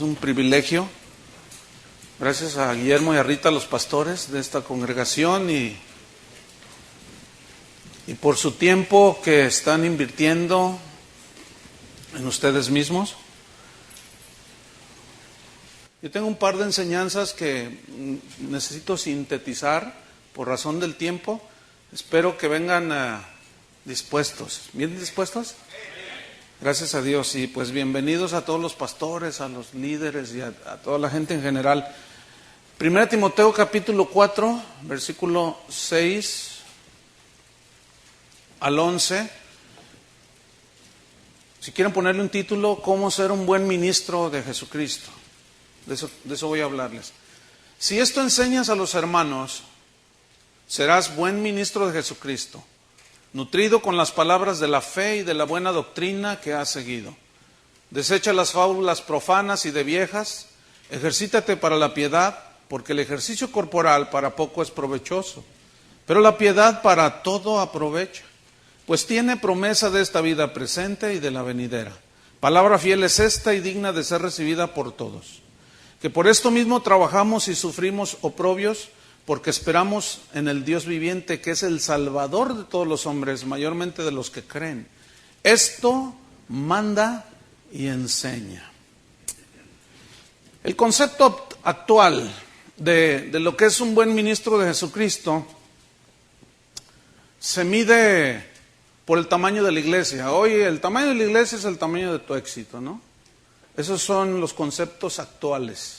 Es un privilegio. Gracias a Guillermo y a Rita, los pastores de esta congregación, y por su tiempo que están invirtiendo en ustedes mismos. Yo tengo un par de enseñanzas que necesito sintetizar por razón del tiempo. Espero que vengan dispuestos. ¿Bien dispuestos? Gracias a Dios. Y pues bienvenidos a todos los pastores, a los líderes y a toda la gente en general. 1 Timoteo capítulo 4, versículo 6 al 11. Si quieren ponerle un título, ¿cómo ser un buen ministro de Jesucristo? De eso voy a hablarles. Si esto enseñas a los hermanos, serás buen ministro de Jesucristo, nutrido con las palabras de la fe y de la buena doctrina que has seguido. Desecha las fábulas profanas y de viejas, ejercítate para la piedad, porque el ejercicio corporal para poco es provechoso, pero la piedad para todo aprovecha, pues tiene promesa de esta vida presente y de la venidera. Palabra fiel es esta y digna de ser recibida por todos, que por esto mismo trabajamos y sufrimos oprobios, porque esperamos en el Dios viviente, que es el Salvador de todos los hombres, mayormente de los que creen. Esto manda y enseña. El concepto actual de lo que es un buen ministro de Jesucristo se mide por el tamaño de la iglesia. Hoy el tamaño de la iglesia es el tamaño de tu éxito, ¿no? Esos son los conceptos actuales.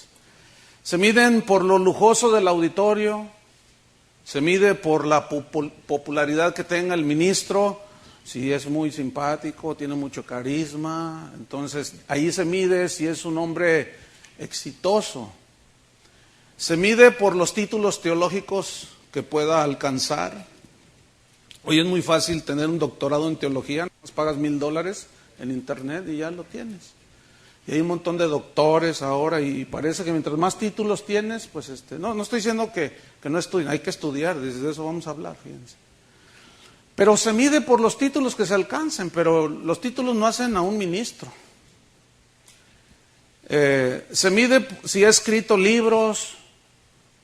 Se miden por lo lujoso del auditorio, se mide por la popularidad que tenga el ministro, si es muy simpático, tiene mucho carisma, entonces ahí se mide si es un hombre exitoso. Se mide por los títulos teológicos que pueda alcanzar. Hoy es muy fácil tener un doctorado en teología, nos pagas $1,000 en internet y ya lo tienes. Y hay un montón de doctores ahora y parece que mientras más títulos tienes, pues no estoy diciendo que no estudien, hay que estudiar, desde eso vamos a hablar, fíjense. Pero se mide por los títulos que se alcancen, pero los títulos no hacen a un ministro. Se mide si ha escrito libros,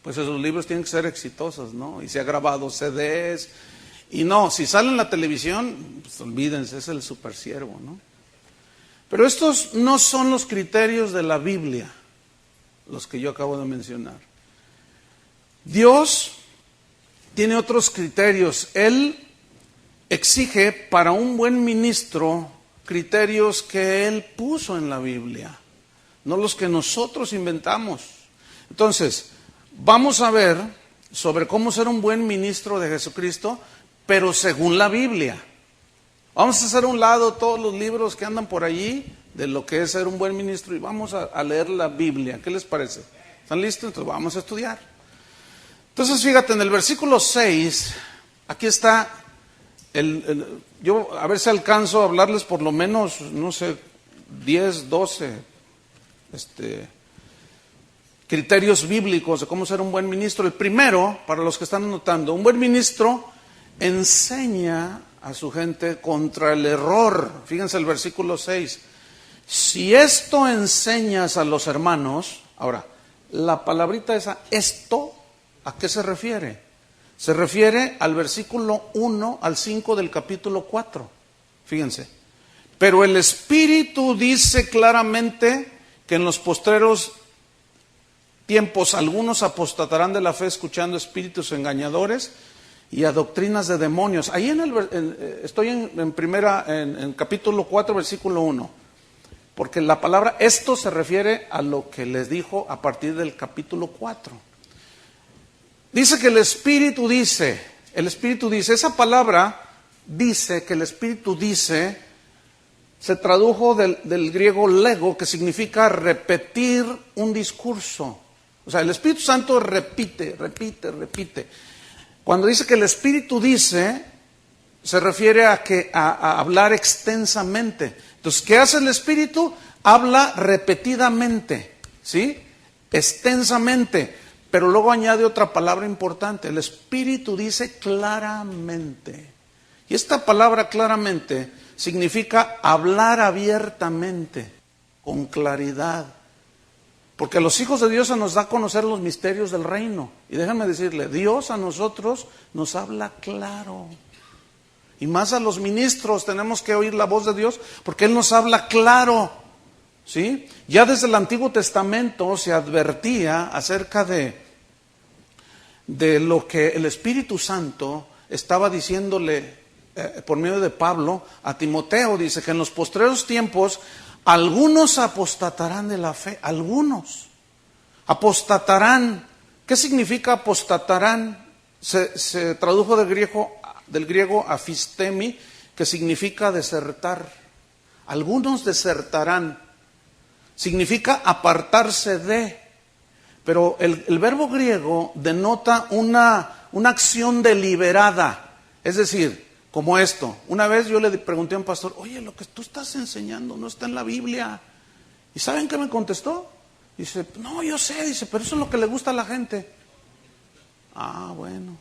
pues esos libros tienen que ser exitosos, ¿no? Y si ha grabado CDs, y no, si sale en la televisión, pues olvídense, es el supersiervo, ¿no? Pero estos no son los criterios de la Biblia, los que yo acabo de mencionar. Dios tiene otros criterios. Él exige para un buen ministro criterios que Él puso en la Biblia, no los que nosotros inventamos. Entonces, vamos a ver sobre cómo ser un buen ministro de Jesucristo, pero según la Biblia. Vamos a hacer a un lado todos los libros que andan por allí de lo que es ser un buen ministro y vamos a leer la Biblia. ¿Qué les parece? ¿Están listos? Entonces vamos a estudiar. Entonces fíjate, en el versículo 6, aquí está, yo a ver si alcanzo a hablarles por lo menos, no sé, 10, 12 criterios bíblicos de cómo ser un buen ministro. El primero, para los que están anotando, un buen ministro enseña a su gente contra el error. Fíjense el versículo 6. Si esto enseñas a los hermanos, ahora, la palabrita esa, esto, ¿a qué se refiere? Se refiere al versículo 1 al 5 del capítulo 4. Fíjense. Pero el Espíritu dice claramente que en los postreros tiempos algunos apostatarán de la fe escuchando espíritus engañadores y a doctrinas de demonios. Ahí estoy en capítulo 4, versículo 1. Porque la palabra esto se refiere a lo que les dijo a partir del capítulo 4. Dice que el Espíritu dice, esa palabra dice, que el Espíritu dice, se tradujo del griego lego, que significa repetir un discurso. O sea, el Espíritu Santo repite. Cuando dice que el Espíritu dice, se refiere a hablar extensamente. Entonces, ¿qué hace el Espíritu? Habla repetidamente, ¿sí? Extensamente. Pero luego añade otra palabra importante. El Espíritu dice claramente. Y esta palabra claramente significa hablar abiertamente, con claridad. Porque a los hijos de Dios se nos da a conocer los misterios del reino. Y déjenme decirle, Dios a nosotros nos habla claro. Y más a los ministros tenemos que oír la voz de Dios porque Él nos habla claro. ¿Sí? Ya desde el Antiguo Testamento se advertía acerca de lo que el Espíritu Santo estaba diciéndole por medio de Pablo a Timoteo. Dice que en los postreros tiempos algunos apostatarán de la fe. Algunos apostatarán. ¿Qué significa apostatarán? Se tradujo del griego afistemi, que significa desertar. Algunos desertarán. Significa apartarse de. Pero el verbo griego denota una acción deliberada. Es decir, como esto. Una vez yo le pregunté a un pastor, oye, lo que tú estás enseñando no está en la Biblia. ¿Y saben qué me contestó? Dice, no, yo sé, dice, pero eso es lo que le gusta a la gente. Ah, bueno.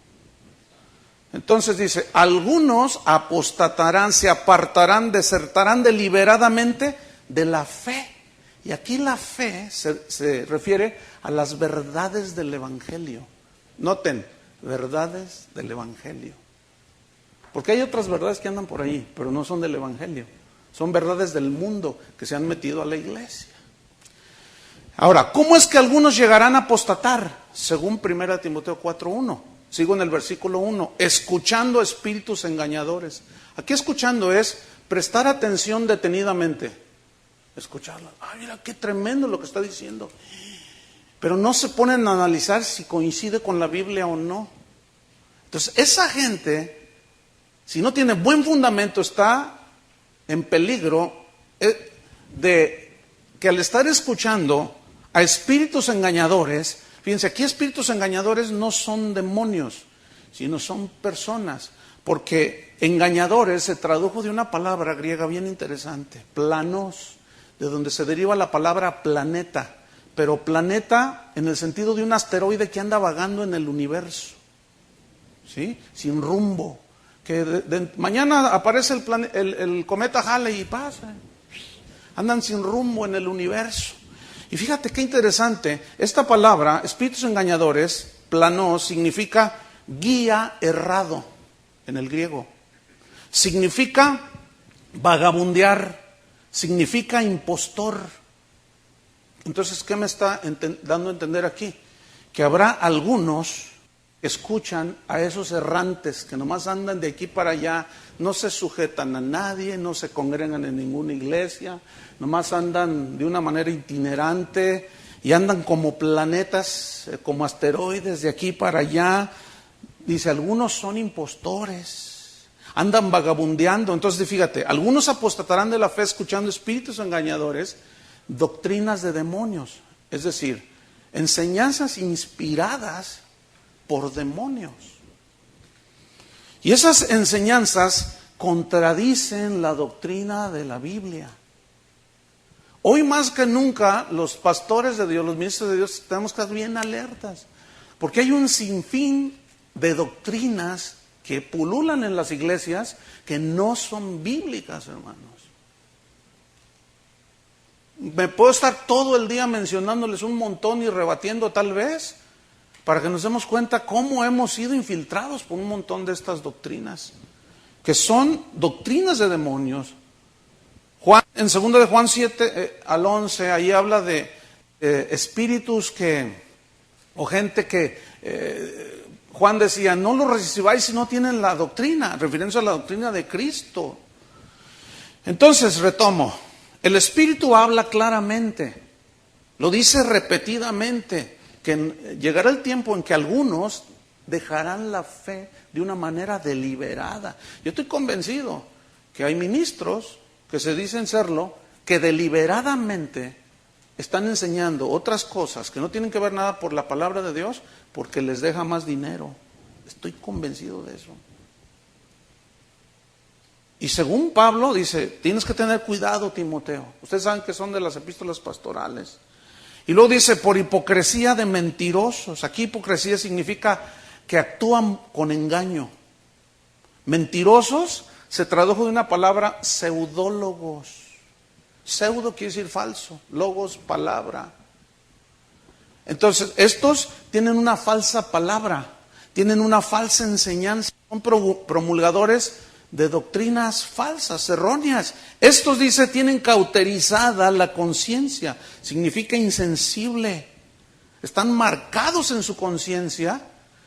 Entonces dice, algunos apostatarán, se apartarán, desertarán deliberadamente de la fe. Y aquí la fe se refiere a las verdades del Evangelio. Noten, verdades del Evangelio. Porque hay otras verdades que andan por ahí, pero no son del Evangelio. Son verdades del mundo que se han metido a la iglesia. Ahora, ¿cómo es que algunos llegarán a apostatar? Según 1 Timoteo 4:1. Sigo en el versículo 1. Escuchando espíritus engañadores. Aquí escuchando es prestar atención detenidamente. Escucharla. Ay, mira qué tremendo lo que está diciendo. Pero no se ponen a analizar si coincide con la Biblia o no. Entonces, esa gente, si no tiene buen fundamento, está en peligro de que al estar escuchando a espíritus engañadores, fíjense, aquí espíritus engañadores no son demonios, sino son personas. Porque engañadores se tradujo de una palabra griega bien interesante, planos, de donde se deriva la palabra planeta, pero planeta en el sentido de un asteroide que anda vagando en el universo, ¿sí? Sin rumbo, que mañana aparece el cometa Halley y pasa, andan sin rumbo en el universo. Y fíjate qué interesante, esta palabra, espíritus engañadores, planos, significa guía errado en el griego, significa vagabundear, significa impostor. Entonces, ¿qué me está dando a entender aquí? Que habrá algunos que escuchan a esos errantes que nomás andan de aquí para allá, no se sujetan a nadie, no se congregan en ninguna iglesia, nomás andan de una manera itinerante y andan como planetas, como asteroides de aquí para allá. Dice, algunos son impostores. Andan vagabundeando. Entonces, fíjate, algunos apostatarán de la fe escuchando espíritus engañadores, doctrinas de demonios. Es decir, enseñanzas inspiradas por demonios. Y esas enseñanzas contradicen la doctrina de la Biblia. Hoy más que nunca, los pastores de Dios, los ministros de Dios, tenemos que estar bien alertas. Porque hay un sinfín de doctrinas que pululan en las iglesias que no son bíblicas, hermanos. Me puedo estar todo el día mencionándoles un montón y rebatiendo tal vez, para que nos demos cuenta cómo hemos sido infiltrados por un montón de estas doctrinas, que son doctrinas de demonios. En 2 de Juan 7 al 11, ahí habla de espíritus o gente que Juan decía, no lo recibáis si no tienen la doctrina, refiriéndose a la doctrina de Cristo. Entonces, retomo, el Espíritu habla claramente, lo dice repetidamente, que llegará el tiempo en que algunos dejarán la fe de una manera deliberada. Yo estoy convencido que hay ministros que se dicen serlo, que deliberadamente están enseñando otras cosas que no tienen que ver nada por la palabra de Dios, porque les deja más dinero. Estoy convencido de eso. Y según Pablo dice, tienes que tener cuidado, Timoteo. Ustedes saben que son de las epístolas pastorales. Y luego dice, por hipocresía de mentirosos. Aquí hipocresía significa que actúan con engaño. Mentirosos se tradujo de una palabra pseudólogos. Pseudo quiere decir falso, logos, palabra. Entonces, estos tienen una falsa palabra, tienen una falsa enseñanza, son promulgadores de doctrinas falsas, erróneas. Estos, dice, tienen cauterizada la conciencia, significa insensible. Están marcados en su conciencia,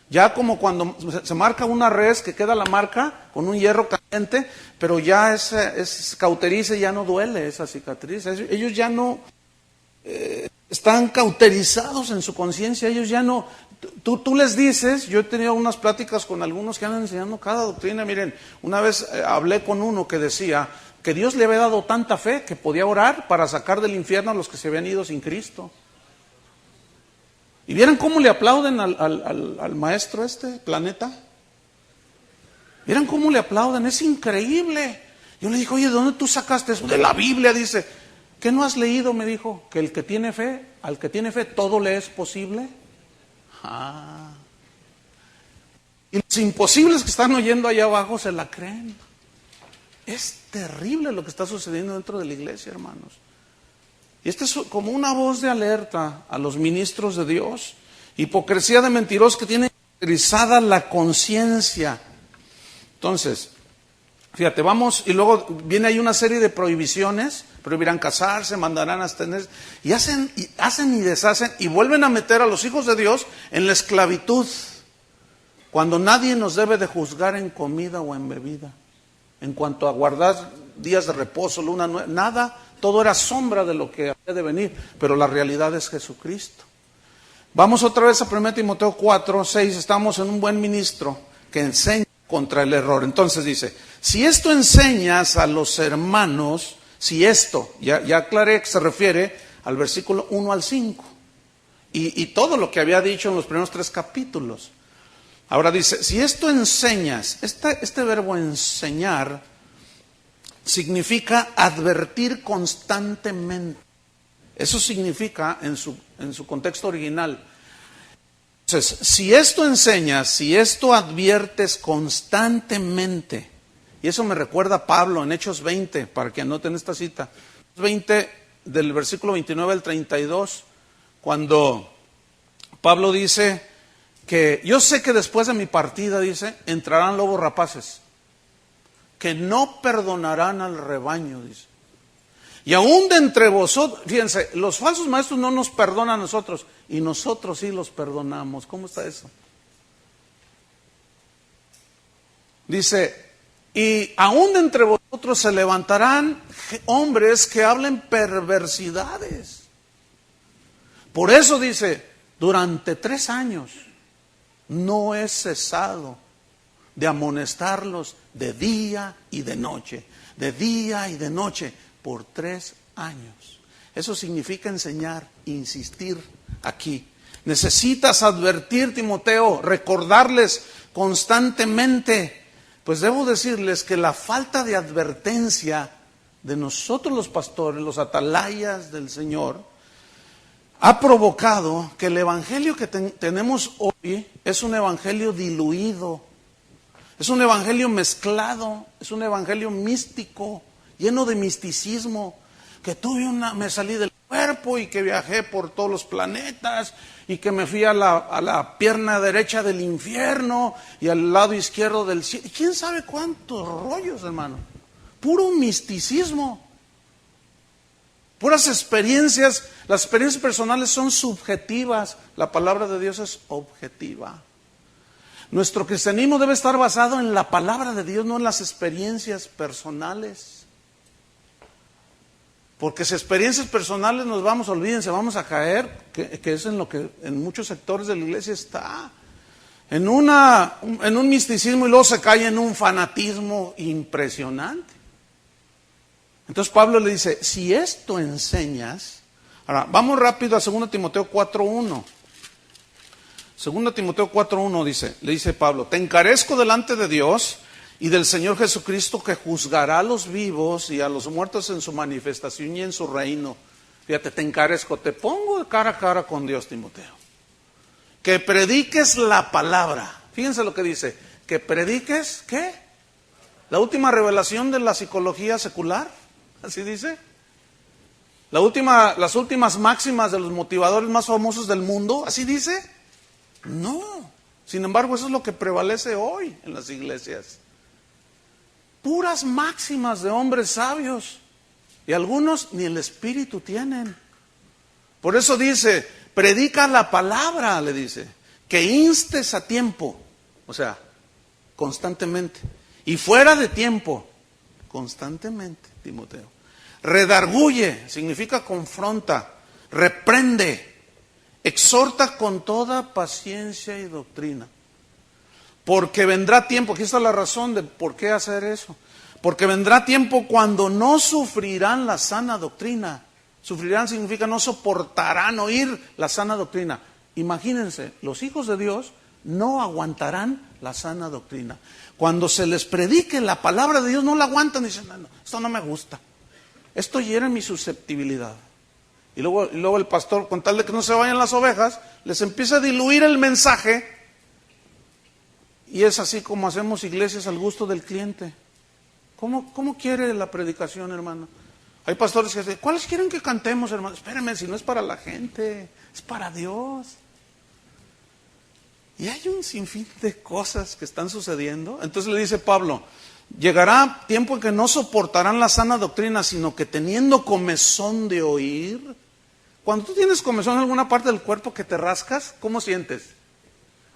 ya como cuando se marca una res que queda la marca con un hierro caliente, pero ya es cauteriza y ya no duele esa cicatriz. Ellos ya no están cauterizados en su conciencia, ellos ya no. Tú les dices, yo he tenido unas pláticas con algunos que andan enseñando cada doctrina. Miren, una vez hablé con uno que decía que Dios le había dado tanta fe que podía orar para sacar del infierno a los que se habían ido sin Cristo. ¿Y vieran cómo le aplauden al maestro Planeta? ¿Vieran cómo le aplauden? Es increíble. Yo le dije, oye, ¿de dónde tú sacaste eso? De la Biblia, dice. ¿Qué no has leído? Me dijo, que el que tiene fe, al que tiene fe, todo le es posible. Ah. Y los imposibles que están oyendo allá abajo se la creen. Es terrible lo que está sucediendo dentro de la iglesia, hermanos. Y esta es como una voz de alerta a los ministros de Dios. Hipocresía de mentirosos que tienen caracterizada la conciencia. Entonces, fíjate, vamos, y luego viene ahí una serie de prohibiciones. Prohibirán casarse, mandarán abstenerse, y hacen y deshacen, y vuelven a meter a los hijos de Dios en la esclavitud, cuando nadie nos debe de juzgar en comida o en bebida. En cuanto a guardar días de reposo, luna nueva, nada, todo era sombra de lo que había de venir, pero la realidad es Jesucristo. Vamos otra vez a 1 Timoteo 4, 6, estamos en un buen ministro que enseña contra el error. Entonces dice, si esto enseñas a los hermanos, si esto, ya aclaré que se refiere al versículo 1 al 5, y todo lo que había dicho en los primeros 3 capítulos. Ahora dice, si esto enseñas, este verbo enseñar significa advertir constantemente. Eso significa en su contexto original. Entonces, si esto enseñas, si esto adviertes constantemente, y eso me recuerda a Pablo en Hechos 20, para que anoten esta cita. 20, del versículo 29 al 32, cuando Pablo dice que yo sé que después de mi partida, dice, entrarán lobos rapaces, que no perdonarán al rebaño, dice. Y aún de entre vosotros, fíjense, los falsos maestros no nos perdonan a nosotros, y nosotros sí los perdonamos. ¿Cómo está eso? Dice, y aún de entre vosotros se levantarán hombres que hablen perversidades. Por eso dice, durante 3 años no he cesado de amonestarlos de día y de noche, por 3 años. Eso significa enseñar, insistir aquí. Necesitas advertir, Timoteo, recordarles constantemente. Pues debo decirles que la falta de advertencia de nosotros los pastores, los atalayas del Señor, ha provocado que el evangelio que tenemos hoy es un evangelio diluido, es un evangelio mezclado, es un evangelio místico, lleno de misticismo, que me salí del cuerpo y que viajé por todos los planetas y que me fui a la pierna derecha del infierno y al lado izquierdo del cielo. ¿Quién sabe cuántos rollos, hermano? Puro misticismo. Puras experiencias. Las experiencias personales son subjetivas. La palabra de Dios es objetiva. Nuestro cristianismo debe estar basado en la palabra de Dios, no en las experiencias personales. Porque si experiencias personales nos vamos, olvídense, vamos a caer, que es en lo que en muchos sectores de la iglesia está, en un misticismo, y luego se cae en un fanatismo impresionante. Entonces Pablo le dice, si esto enseñas, ahora vamos rápido a 2 Timoteo 4:1. 2 Timoteo 4:1 le dice Pablo, te encarezco delante de Dios y del Señor Jesucristo, que juzgará a los vivos y a los muertos en su manifestación y en su reino. Fíjate, te encarezco, te pongo de cara a cara con Dios, Timoteo. Que prediques la palabra. Fíjense lo que dice, que prediques, ¿qué? La última revelación de la psicología secular, así dice. Las últimas máximas de los motivadores más famosos del mundo, ¿así dice? No. Sin embargo, eso es lo que prevalece hoy en las iglesias. Puras máximas de hombres sabios. Y algunos ni el espíritu tienen. Por eso dice, predica la palabra, le dice, que instes a tiempo. O sea, constantemente. Y fuera de tiempo, constantemente, Timoteo. Redarguye, significa confronta, reprende, exhorta con toda paciencia y doctrina. Porque vendrá tiempo, aquí está la razón de por qué hacer eso. Porque vendrá tiempo cuando no sufrirán la sana doctrina. Sufrirán significa no soportarán oír la sana doctrina. Imagínense, los hijos de Dios no aguantarán la sana doctrina. Cuando se les predique la palabra de Dios, no la aguantan y dicen, no, esto no me gusta. Esto hiere mi susceptibilidad. Y luego el pastor, con tal de que no se vayan las ovejas, les empieza a diluir el mensaje. Y es así como hacemos iglesias al gusto del cliente. ¿Cómo quiere la predicación, hermano? Hay pastores que dicen, ¿cuáles quieren que cantemos, hermano? Espérenme, si no es para la gente, es para Dios. Y hay un sinfín de cosas que están sucediendo. Entonces le dice Pablo, llegará tiempo en que no soportarán la sana doctrina, sino que teniendo comezón de oír. Cuando tú tienes comezón en alguna parte del cuerpo que te rascas, ¿cómo sientes?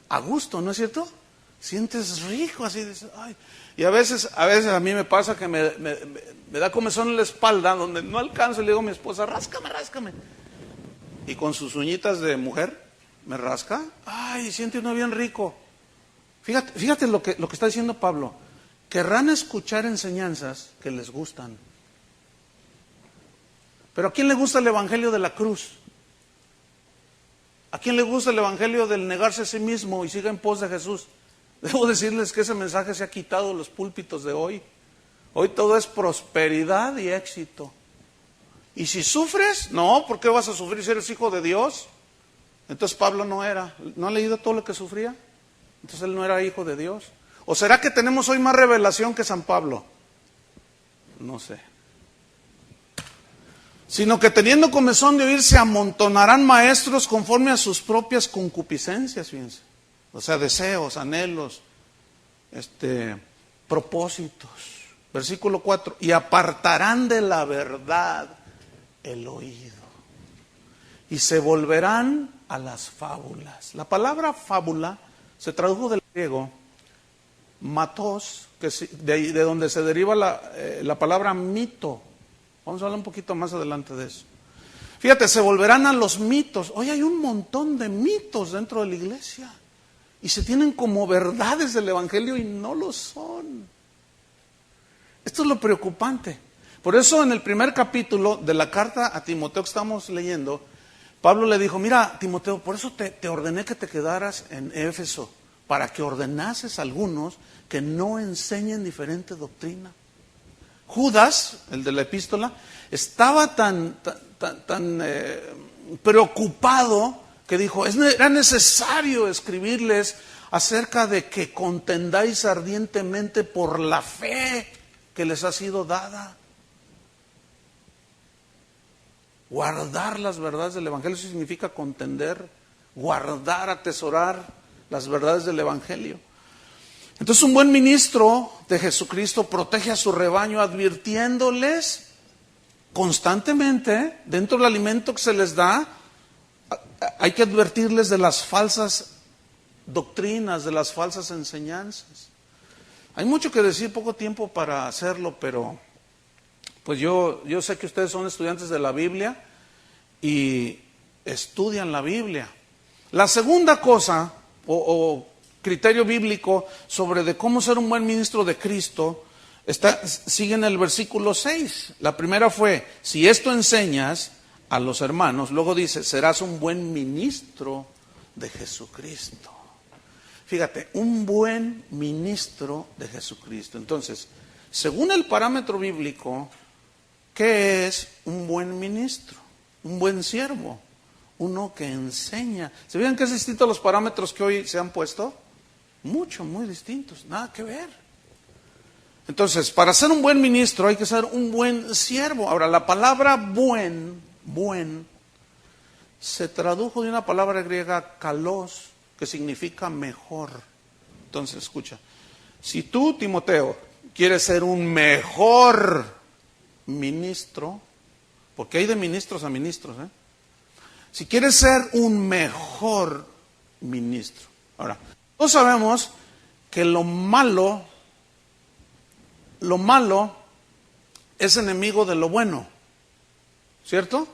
A gusto, ¿no es cierto? Sientes rico, así dices, ay. Y a veces a mí me pasa que me da comezón en la espalda, donde no alcanzo, y le digo a mi esposa, ráscame. Y con sus uñitas de mujer, me rasca, ay, siente uno bien rico. Fíjate lo que está diciendo Pablo. Querrán escuchar enseñanzas que les gustan. Pero ¿a quién le gusta el evangelio de la cruz? ¿A quién le gusta el evangelio del negarse a sí mismo y siga en pos de Jesús? Debo decirles que ese mensaje se ha quitado de los púlpitos de hoy. Hoy todo es prosperidad y éxito. Y si sufres, no, ¿por qué vas a sufrir si eres hijo de Dios? Entonces Pablo no ha leído todo lo que sufría. Entonces él no era hijo de Dios. ¿O será que tenemos hoy más revelación que San Pablo? No sé. Sino que teniendo comezón de oír se amontonarán maestros conforme a sus propias concupiscencias, fíjense. O sea, deseos, anhelos, propósitos. Versículo 4, y apartarán de la verdad el oído. Y se volverán a las fábulas. La palabra fábula se tradujo del griego matos, de donde se deriva la palabra mito. Vamos a hablar un poquito más adelante de eso. Fíjate, se volverán a los mitos. Hoy hay un montón de mitos dentro de la iglesia. Y se tienen como verdades del evangelio y no lo son. Esto es lo preocupante. Por eso en el primer capítulo de la carta a Timoteo que estamos leyendo, Pablo le dijo, mira Timoteo, por eso te ordené que te quedaras en Éfeso, para que ordenases a algunos que no enseñen diferente doctrina. Judas, el de la epístola, estaba tan preocupado que dijo, era necesario escribirles acerca de que contendáis ardientemente por la fe que les ha sido dada. Guardar las verdades del Evangelio significa contender, guardar, atesorar las verdades del Evangelio. Entonces un buen ministro de Jesucristo protege a su rebaño advirtiéndoles constantemente, dentro del alimento que se les da, hay que advertirles de las falsas doctrinas, de las falsas enseñanzas. Hay mucho que decir, poco tiempo para hacerlo, pero pues yo sé que ustedes son estudiantes de la Biblia y estudian la Biblia. La segunda cosa, o criterio bíblico sobre de cómo ser un buen ministro de Cristo, sigue en el versículo 6. La primera fue, si esto enseñas a los hermanos, luego dice, serás un buen ministro de Jesucristo. Fíjate, un buen ministro de Jesucristo. Entonces, según el parámetro bíblico, ¿qué es un buen ministro? Un buen siervo, uno que enseña. ¿Se fijan que es distinto a los parámetros que hoy se han puesto? Muy distintos, nada que ver. Entonces, para ser un buen ministro hay que ser un buen siervo. Ahora, la palabra buen, se tradujo de una palabra griega kalos, que significa mejor. Entonces, escucha, si tú, Timoteo, quieres ser un mejor ministro, porque hay de ministros a ministros, si quieres ser un mejor ministro. Ahora, todos sabemos que lo malo es enemigo de lo bueno, ¿cierto?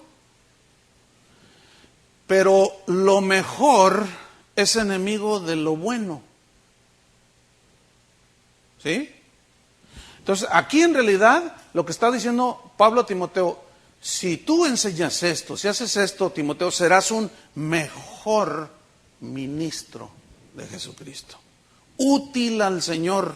Pero lo mejor es enemigo de lo bueno, ¿sí? Entonces, aquí en realidad lo que está diciendo Pablo a Timoteo, si tú enseñas esto, si haces esto, Timoteo, serás un mejor ministro de Jesucristo, útil al Señor.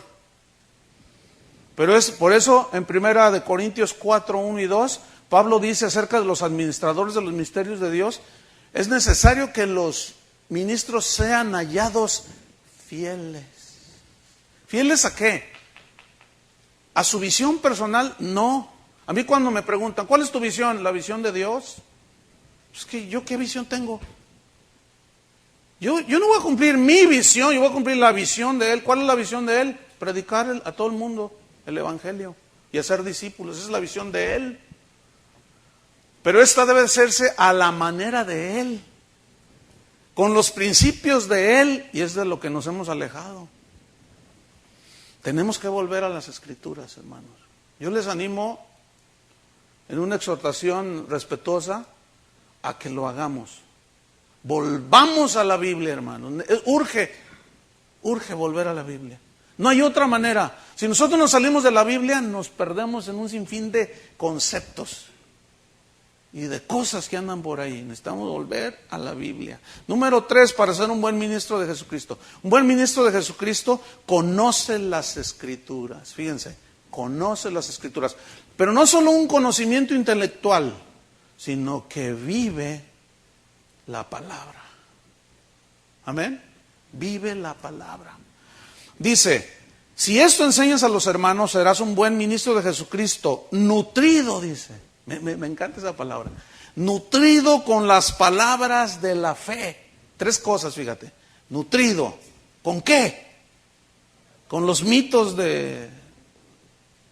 Pero es por eso en 1 Corintios 4, 1 y 2, Pablo dice acerca de los administradores de los misterios de Dios, es necesario que los ministros sean hallados fieles. ¿Fieles a qué? ¿A su visión personal? No. A mí cuando me preguntan, ¿cuál es tu visión? ¿La visión de Dios? Es que yo, ¿qué visión tengo? Yo no voy a cumplir mi visión, yo voy a cumplir la visión de Él. ¿Cuál es la visión de Él? Predicar a todo el mundo el Evangelio y hacer discípulos. Esa es la visión de Él. Pero esta debe hacerse a la manera de Él, con los principios de Él, y es de lo que nos hemos alejado. Tenemos que volver a las Escrituras, hermanos. Yo les animo en una exhortación respetuosa a que lo hagamos. Volvamos a la Biblia, hermanos. Urge volver a la Biblia. No hay otra manera. Si nosotros nos salimos de la Biblia, nos perdemos en un sinfín de conceptos y de cosas que andan por ahí. Necesitamos volver a la Biblia. Número 3, para ser un buen ministro de Jesucristo. Un buen ministro de Jesucristo conoce las Escrituras. Fíjense, conoce las Escrituras. Pero no solo un conocimiento intelectual, sino que vive la palabra. Amén. Vive la palabra. Dice, si esto enseñas a los hermanos, serás un buen ministro de Jesucristo, nutrido, dice. Me encanta esa palabra. Nutrido con las palabras de la fe. 3 cosas, fíjate. Nutrido. ¿Con qué? ¿Con los mitos de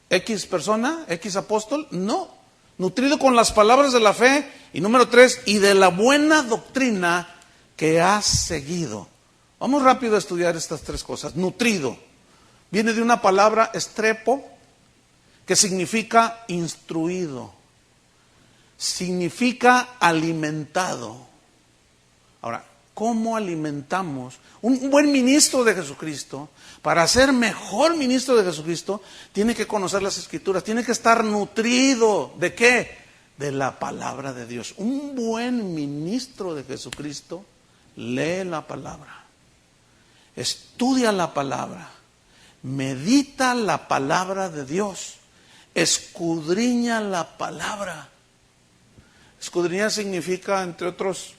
X persona, X apóstol? No. Nutrido con las palabras de la fe. Y número 3, y de la buena doctrina que has seguido. Vamos rápido a estudiar estas 3 cosas. Nutrido. Viene de una palabra estrepo, que significa instruido. Significa alimentado. Ahora, ¿cómo alimentamos? Un buen ministro de Jesucristo, para ser mejor ministro de Jesucristo, tiene que conocer las Escrituras, tiene que estar nutrido. ¿De qué? De la palabra de Dios. Un buen ministro de Jesucristo lee la palabra, estudia la palabra, medita la palabra de Dios, escudriña la palabra. Escudriñar significa, entre otros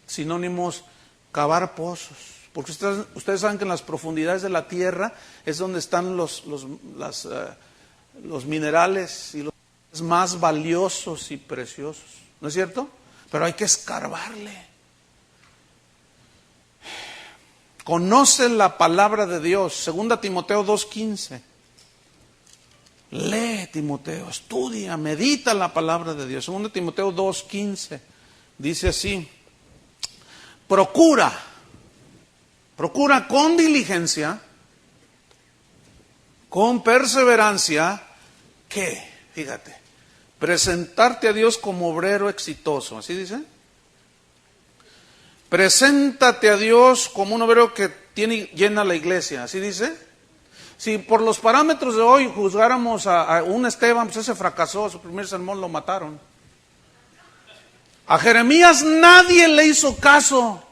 sinónimos, cavar pozos. Porque ustedes saben que en las profundidades de la tierra es donde están los minerales y los más valiosos y preciosos. ¿No es cierto? Pero hay que escarbarle. Conoce la palabra de Dios. 2 Timoteo 2:15. Lee, Timoteo, estudia, medita la palabra de Dios. 2 Timoteo 2:15 dice así: procura con diligencia, con perseverancia, ¿qué? Fíjate, presentarte a Dios como obrero exitoso. ¿Así dice? Preséntate a Dios como un obrero que llena la iglesia. ¿Así dice? Si por los parámetros de hoy juzgáramos a un Esteban, pues ese fracasó, su primer sermón lo mataron. A Jeremías nadie le hizo caso,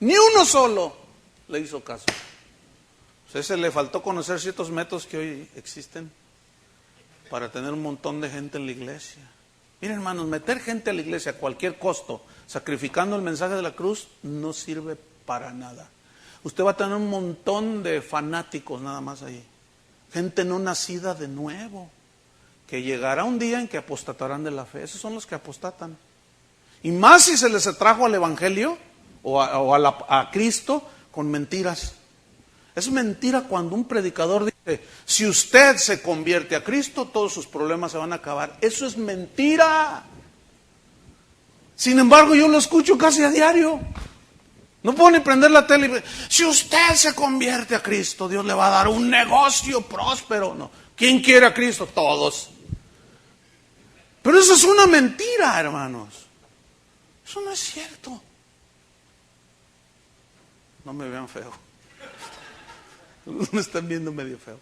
ni uno solo le hizo caso. Pues ese le faltó conocer ciertos métodos que hoy existen para tener un montón de gente en la iglesia. Miren, hermanos, meter gente a la iglesia a cualquier costo, sacrificando el mensaje de la cruz, no sirve para nada. Usted va a tener un montón de fanáticos nada más ahí. gente no nacida de nuevo, que llegará un día en que apostatarán de la fe. Esos son los que apostatan. Y más si se les atrajo al Evangelio o a Cristo con mentiras. Es mentira cuando un predicador dice, si usted se convierte a Cristo, todos sus problemas se van a acabar. Eso es mentira. Sin embargo, yo lo escucho casi a diario. No puedo ni prender la tele y decir, si usted se convierte a Cristo, Dios le va a dar un negocio próspero. No. ¿Quién quiere a Cristo? Todos. Pero eso es una mentira, hermanos. Eso no es cierto. No me vean feo. Me están viendo medio feo.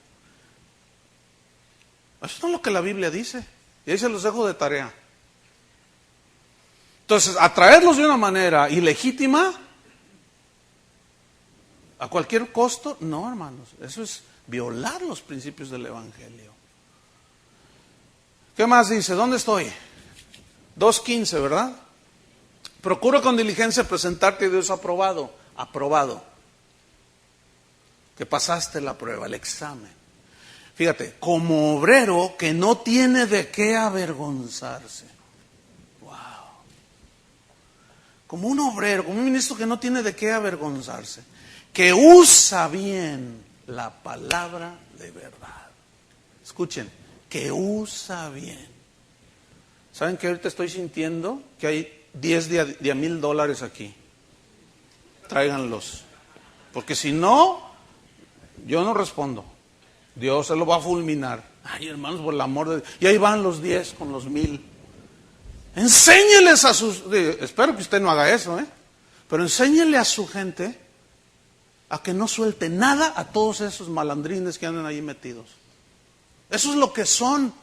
Eso no es lo que la Biblia dice. Y ahí se los dejo de tarea. Entonces, atraerlos de una manera ilegítima, a cualquier costo, no, hermanos. Eso es violar los principios del Evangelio. ¿Qué más dice? ¿Dónde estoy? 2:15, ¿verdad? Procura con diligencia presentarte a Dios aprobado. Aprobado. Que pasaste la prueba, el examen. Fíjate, como obrero que no tiene de qué avergonzarse. Wow. Como un obrero, como un ministro que no tiene de qué avergonzarse. Que usa bien la palabra de verdad. Escuchen, que usa bien. ¿Saben que ahorita estoy sintiendo que hay 10 de a $1,000 aquí? Tráiganlos. Porque si no, yo no respondo. Dios se lo va a fulminar. Ay, hermanos, por el amor de Dios. Y ahí van los 10 con los 1,000. Enséñeles a sus... Espero que usted no haga eso, pero enséñele a su gente a que no suelte nada a todos esos malandrines que andan ahí metidos. Eso es lo que son.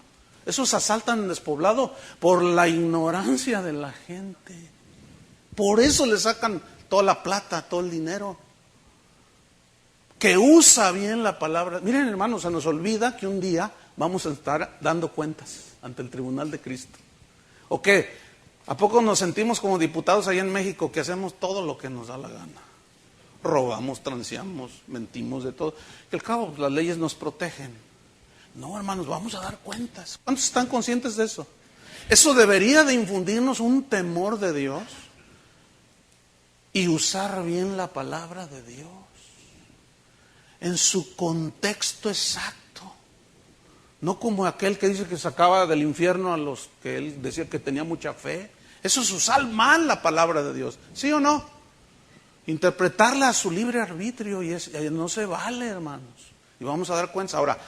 Esos asaltan en despoblado por la ignorancia de la gente. Por eso le sacan toda la plata, todo el dinero. Que usa bien la palabra. Miren, hermanos, se nos olvida que un día vamos a estar dando cuentas ante el tribunal de Cristo. ¿O qué? ¿A poco nos sentimos como diputados allá en México que hacemos todo lo que nos da la gana? Robamos, transeamos, mentimos, de todo. Que al cabo las leyes nos protegen. No, hermanos, vamos a dar cuentas. ¿Cuántos están conscientes de eso? Eso debería de infundirnos un temor de Dios y usar bien la palabra de Dios en su contexto exacto. No como aquel que dice que sacaba del infierno a los que él decía que tenía mucha fe. Eso es usar mal la palabra de Dios. ¿Sí o no? Interpretarla a su libre arbitrio y no se vale, hermanos. Y vamos a dar cuenta. Ahora,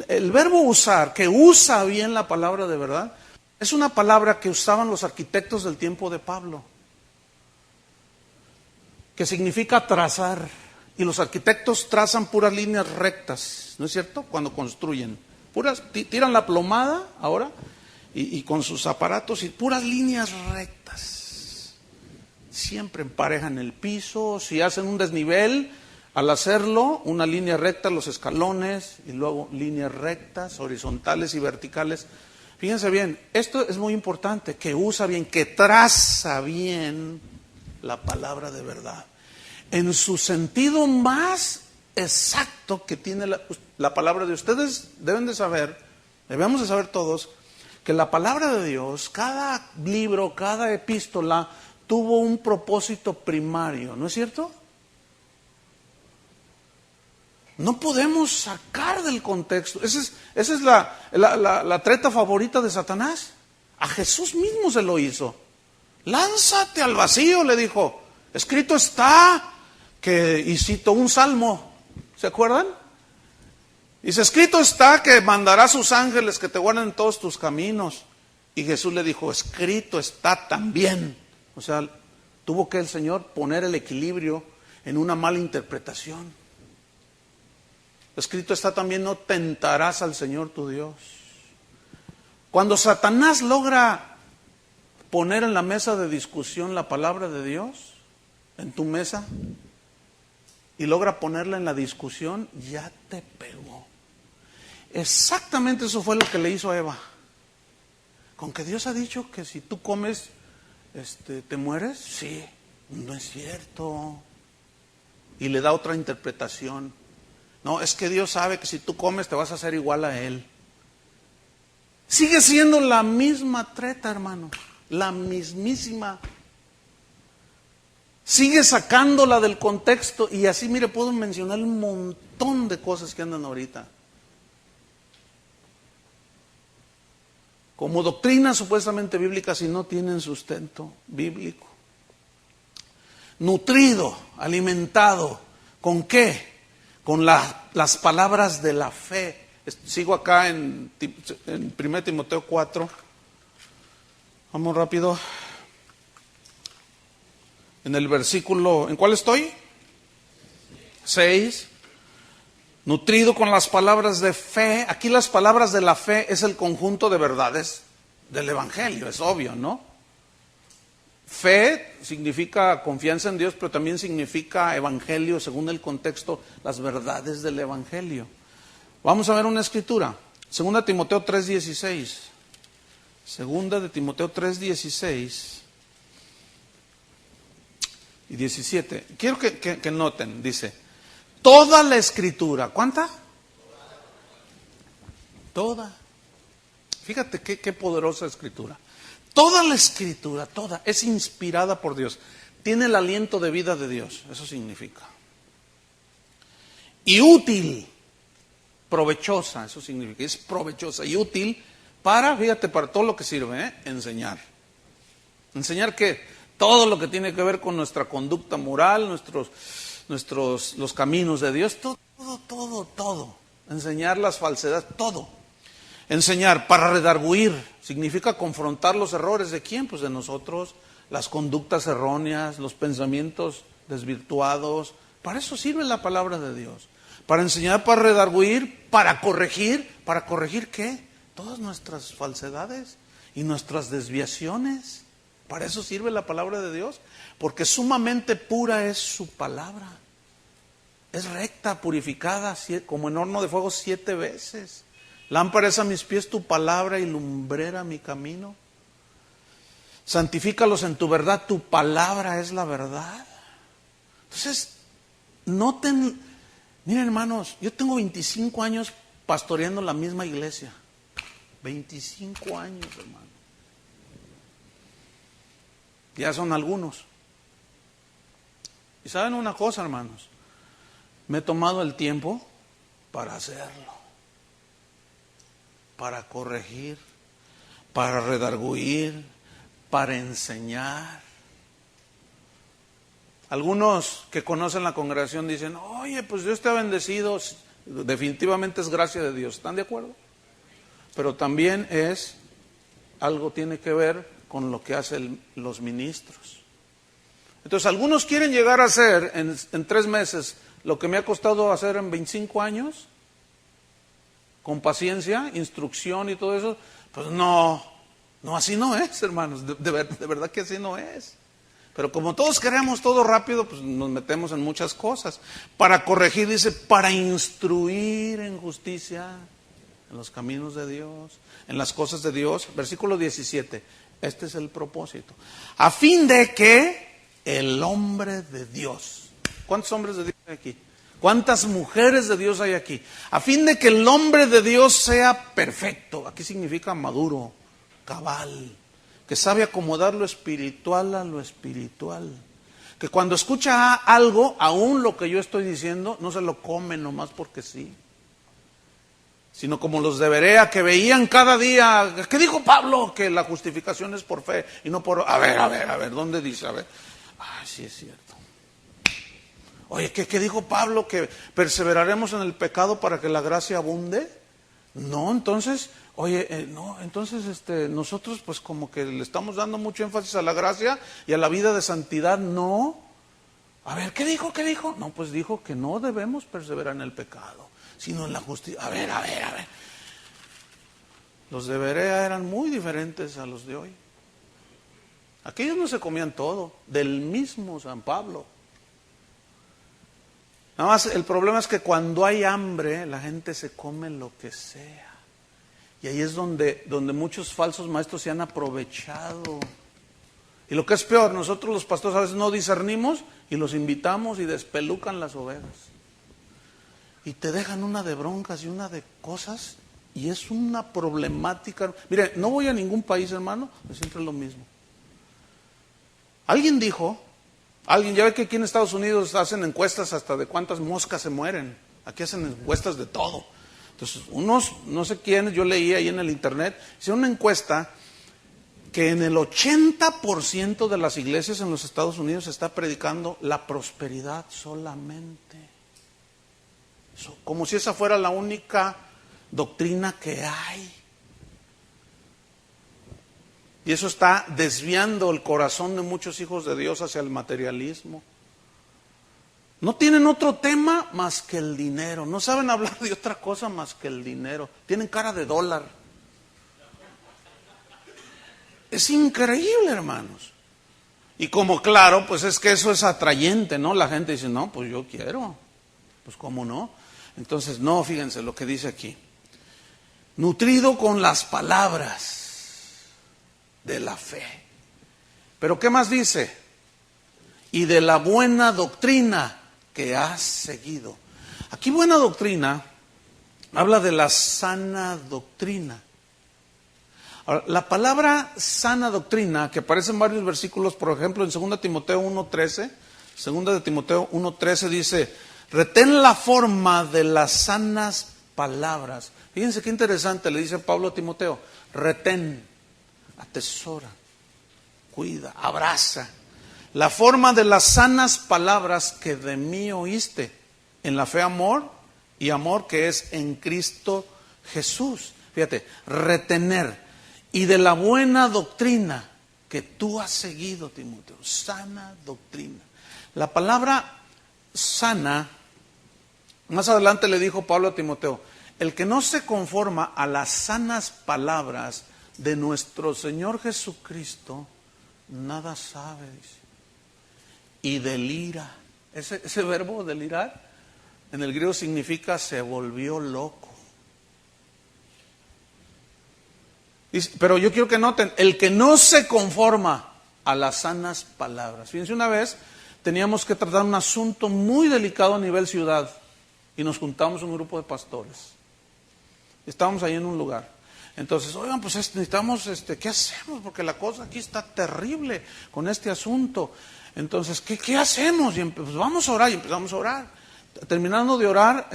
el verbo usar, que usa bien la palabra de verdad, es una palabra que usaban los arquitectos del tiempo de Pablo, que significa trazar. Y los arquitectos trazan puras líneas rectas, ¿no es cierto? Cuando construyen. Tiran la plomada ahora y con sus aparatos y puras líneas rectas. Siempre emparejan el piso. Si hacen un desnivel, al hacerlo, una línea recta, los escalones, y luego líneas rectas, horizontales y verticales. Fíjense bien, esto es muy importante, que usa bien, que traza bien la palabra de verdad. En su sentido más exacto que tiene la palabra de ustedes, deben de saber, debemos de saber todos, que la palabra de Dios, cada libro, cada epístola, tuvo un propósito primario, ¿no es cierto? No podemos sacar del contexto. Esa es la treta favorita de Satanás. A Jesús mismo se lo hizo. Lánzate al vacío, le dijo. Escrito está que, y cito un salmo, ¿se acuerdan? Dice, escrito está que mandará a sus ángeles que te guarden todos tus caminos. Y Jesús le dijo, escrito está también. O sea, tuvo que el Señor poner el equilibrio en una mala interpretación. Escrito está también, no tentarás al Señor tu Dios. Cuando Satanás logra poner en la mesa de discusión la palabra de Dios, en tu mesa, y logra ponerla en la discusión, ya te pegó. Exactamente eso fue lo que le hizo a Eva. Con que Dios ha dicho que si tú comes, ¿te mueres? Sí, no es cierto. Y le da otra interpretación. No, es que Dios sabe que si tú comes te vas a hacer igual a Él. Sigue siendo la misma treta, hermano. La mismísima. Sigue sacándola del contexto. Y así, mire, puedo mencionar un montón de cosas que andan ahorita. Como doctrina supuestamente bíblica, si no tienen sustento bíblico. Nutrido, alimentado. ¿Con qué? Con las palabras de la fe. Sigo acá en 1 Timoteo 4. Vamos rápido. En el versículo, ¿en cuál estoy? 6. Nutrido con las palabras de fe. Aquí las palabras de la fe es el conjunto de verdades del Evangelio, es obvio, ¿no? Fe significa confianza en Dios, pero también significa Evangelio, según el contexto, las verdades del Evangelio. Vamos a ver una escritura. 2 Timoteo 3:16. 2 Timoteo 3:16 y 17. Quiero que noten, dice, toda la escritura, ¿cuánta? Toda. Fíjate qué poderosa escritura. Toda la escritura, toda, es inspirada por Dios. Tiene el aliento de vida de Dios, eso significa. Y útil. Provechosa, eso significa, es provechosa y útil para, fíjate, para todo lo que sirve, enseñar. ¿Enseñar qué? Todo lo que tiene que ver con nuestra conducta moral, los caminos de Dios, todo. Enseñar las falsedades, todo. Enseñar para redarguir, significa confrontar los errores de quién, pues de nosotros, las conductas erróneas, los pensamientos desvirtuados. Para eso sirve la palabra de Dios. Para enseñar, para redarguir, para corregir. ¿Para corregir qué? Todas nuestras falsedades y nuestras desviaciones. Para eso sirve la palabra de Dios. Porque sumamente pura es su palabra. Es recta, purificada, como en horno de fuego 7 veces. Lámpara es a mis pies tu palabra y lumbrera mi camino. Santifícalos en tu verdad, tu palabra es la verdad. Entonces, noten... Miren, hermanos, yo tengo 25 años pastoreando la misma iglesia. 25 años, hermano. Ya son algunos. Y saben una cosa, hermanos, me he tomado el tiempo para hacerlo, para corregir, para redarguir, para enseñar. Algunos que conocen la congregación dicen, oye, pues Dios te ha bendecido. Definitivamente es gracia de Dios, ¿están de acuerdo? Pero también algo tiene que ver con lo que hacen los ministros. Entonces, algunos quieren llegar a hacer en 3 meses lo que me ha costado hacer en 25 años, con paciencia, instrucción y todo eso. Pues no, así no es, hermanos, de verdad que así no es. Pero como todos queremos todo rápido, pues nos metemos en muchas cosas. Para corregir, dice, para instruir en justicia, en los caminos de Dios, en las cosas de Dios. Versículo 17, este es el propósito. A fin de que el hombre de Dios, ¿cuántos hombres de Dios hay aquí? ¿Cuántas mujeres de Dios hay aquí? A fin de que el hombre de Dios sea perfecto. Aquí significa maduro, cabal, que sabe acomodar lo espiritual a lo espiritual. Que cuando escucha algo, aún lo que yo estoy diciendo, no se lo come nomás porque sí. Sino como los de Berea, que veían cada día, ¿qué dijo Pablo? Que la justificación es por fe y no por... A ver, ¿dónde dice? A ver. Ay, sí es cierto. Oye, ¿qué dijo Pablo? ¿Que perseveraremos en el pecado para que la gracia abunde? No, entonces... Oye, no, entonces nosotros pues como que le estamos dando mucho énfasis a la gracia y a la vida de santidad, no. A ver, ¿qué dijo? No, pues dijo que no debemos perseverar en el pecado, sino en la justicia. A ver. Los de Berea eran muy diferentes a los de hoy. Aquellos no se comían todo, del mismo San Pablo. Nada más el problema es que cuando hay hambre, la gente se come lo que sea. Y ahí es donde muchos falsos maestros se han aprovechado. Y lo que es peor, nosotros los pastores a veces no discernimos y los invitamos y despelucan las ovejas. y te dejan una de broncas y una de cosas, y es una problemática. Mire, no voy a ningún país, hermano, siempre es lo mismo. Alguien dijo, ya ve que aquí en Estados Unidos hacen encuestas hasta de cuántas moscas se mueren. Aquí hacen encuestas de todo. Entonces, unos, no sé quiénes, yo leí ahí en el internet, hicieron una encuesta que en el 80% de las iglesias en los Estados Unidos se está predicando la prosperidad solamente. Como si esa fuera la única doctrina que hay. Y eso está desviando el corazón de muchos hijos de Dios hacia el materialismo. No tienen otro tema más que el dinero. No saben hablar de otra cosa más que el dinero. Tienen cara de dólar. Es increíble, hermanos. Y como claro, pues es que eso es atrayente, ¿no? La gente dice, no, pues yo quiero. Pues cómo no. Entonces, no, fíjense lo que dice aquí. Nutrido con las palabras de la fe. Pero ¿qué más dice? Y de la buena doctrina que has seguido. Aquí buena doctrina habla de la sana doctrina. Ahora, la palabra sana doctrina, que aparece en varios versículos, por ejemplo en 2 Timoteo 1:13, 2 de Timoteo 1:13 dice, retén la forma de las sanas palabras. Fíjense qué interesante, le dice Pablo a Timoteo, retén, atesora, cuida, abraza la forma de las sanas palabras que de mí oíste, en la fe amor y amor que es en Cristo Jesús. Fíjate, retener, y de la buena doctrina que tú has seguido, Timoteo, sana doctrina. La palabra sana, más adelante le dijo Pablo a Timoteo, el que no se conforma a las sanas palabras de nuestro Señor Jesucristo, nada sabe, dice. Y delira. Ese verbo delirar, en el griego significa se volvió loco. Pero yo quiero que noten, el que no se conforma a las sanas palabras. Fíjense, una vez teníamos que tratar un asunto muy delicado a nivel ciudad y nos juntamos un grupo de pastores. Estábamos ahí en un lugar. Entonces, oigan, pues necesitamos, ¿qué hacemos? Porque la cosa aquí está terrible con este asunto. Entonces, ¿qué hacemos? Y pues vamos a orar, y empezamos a orar. Terminando de orar,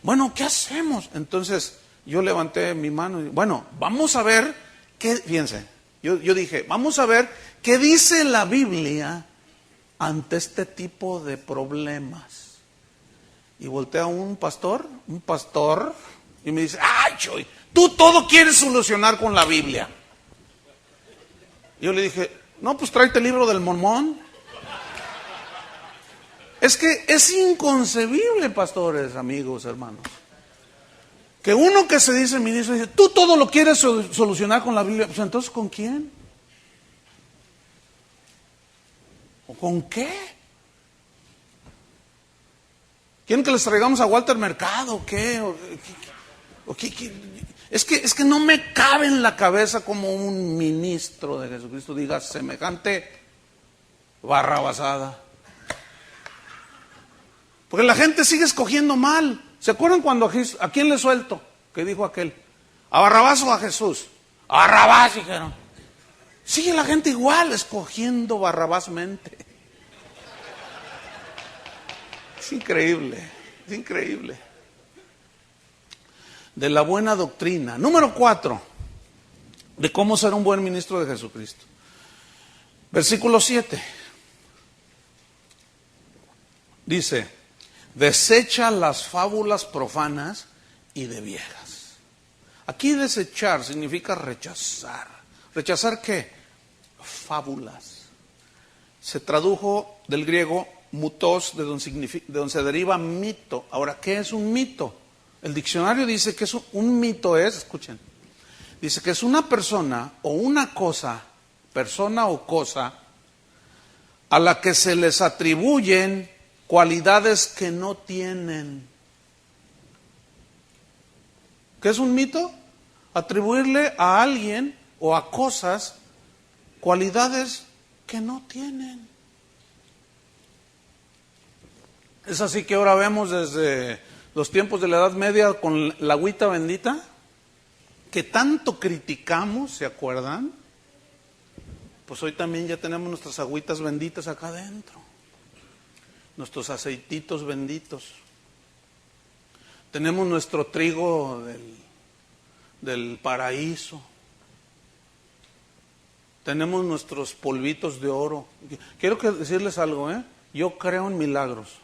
bueno, ¿qué hacemos? Entonces, yo levanté mi mano y, bueno, vamos a ver, fíjense, yo dije, vamos a ver qué dice la Biblia ante este tipo de problemas. Y voltea a un pastor, y me dice, ¡ay, Choy! Tú todo quieres solucionar con la Biblia. Yo le dije, no, pues tráete el libro del Mormón. Es que es inconcebible, pastores, amigos, hermanos, que uno que se dice ministro dice, tú todo lo quieres solucionar con la Biblia. Pues entonces, ¿con quién? ¿O con qué? ¿Quieren que les traigamos a Walter Mercado o qué? Es que no me cabe en la cabeza como un ministro de Jesucristo diga semejante barrabasada. Porque la gente sigue escogiendo mal. ¿Se acuerdan cuando a quién le suelto? ¿Qué dijo aquel? ¿A Barrabás o a Jesús? A Barrabás, dijeron. Sigue la gente igual escogiendo barrabásmente. Es increíble, es increíble. De la buena doctrina. Número 4, de cómo ser un buen ministro de Jesucristo. Versículo 7. Dice, desecha las fábulas profanas y de viejas. Aquí desechar significa rechazar. ¿Rechazar qué? Fábulas. Se tradujo del griego mutos, de donde se deriva mito. Ahora, ¿qué es un mito? El diccionario dice que un mito es, escuchen, dice que es una persona o una cosa, persona o cosa, a la que se les atribuyen cualidades que no tienen. ¿Qué es un mito? Atribuirle a alguien o a cosas cualidades que no tienen. Es así que ahora vemos desde los tiempos de la Edad Media con la agüita bendita, que tanto criticamos, ¿se acuerdan? Pues hoy también ya tenemos nuestras agüitas benditas acá adentro, nuestros aceititos benditos. Tenemos nuestro trigo del paraíso. Tenemos nuestros polvitos de oro. Quiero decirles algo, yo creo en milagros.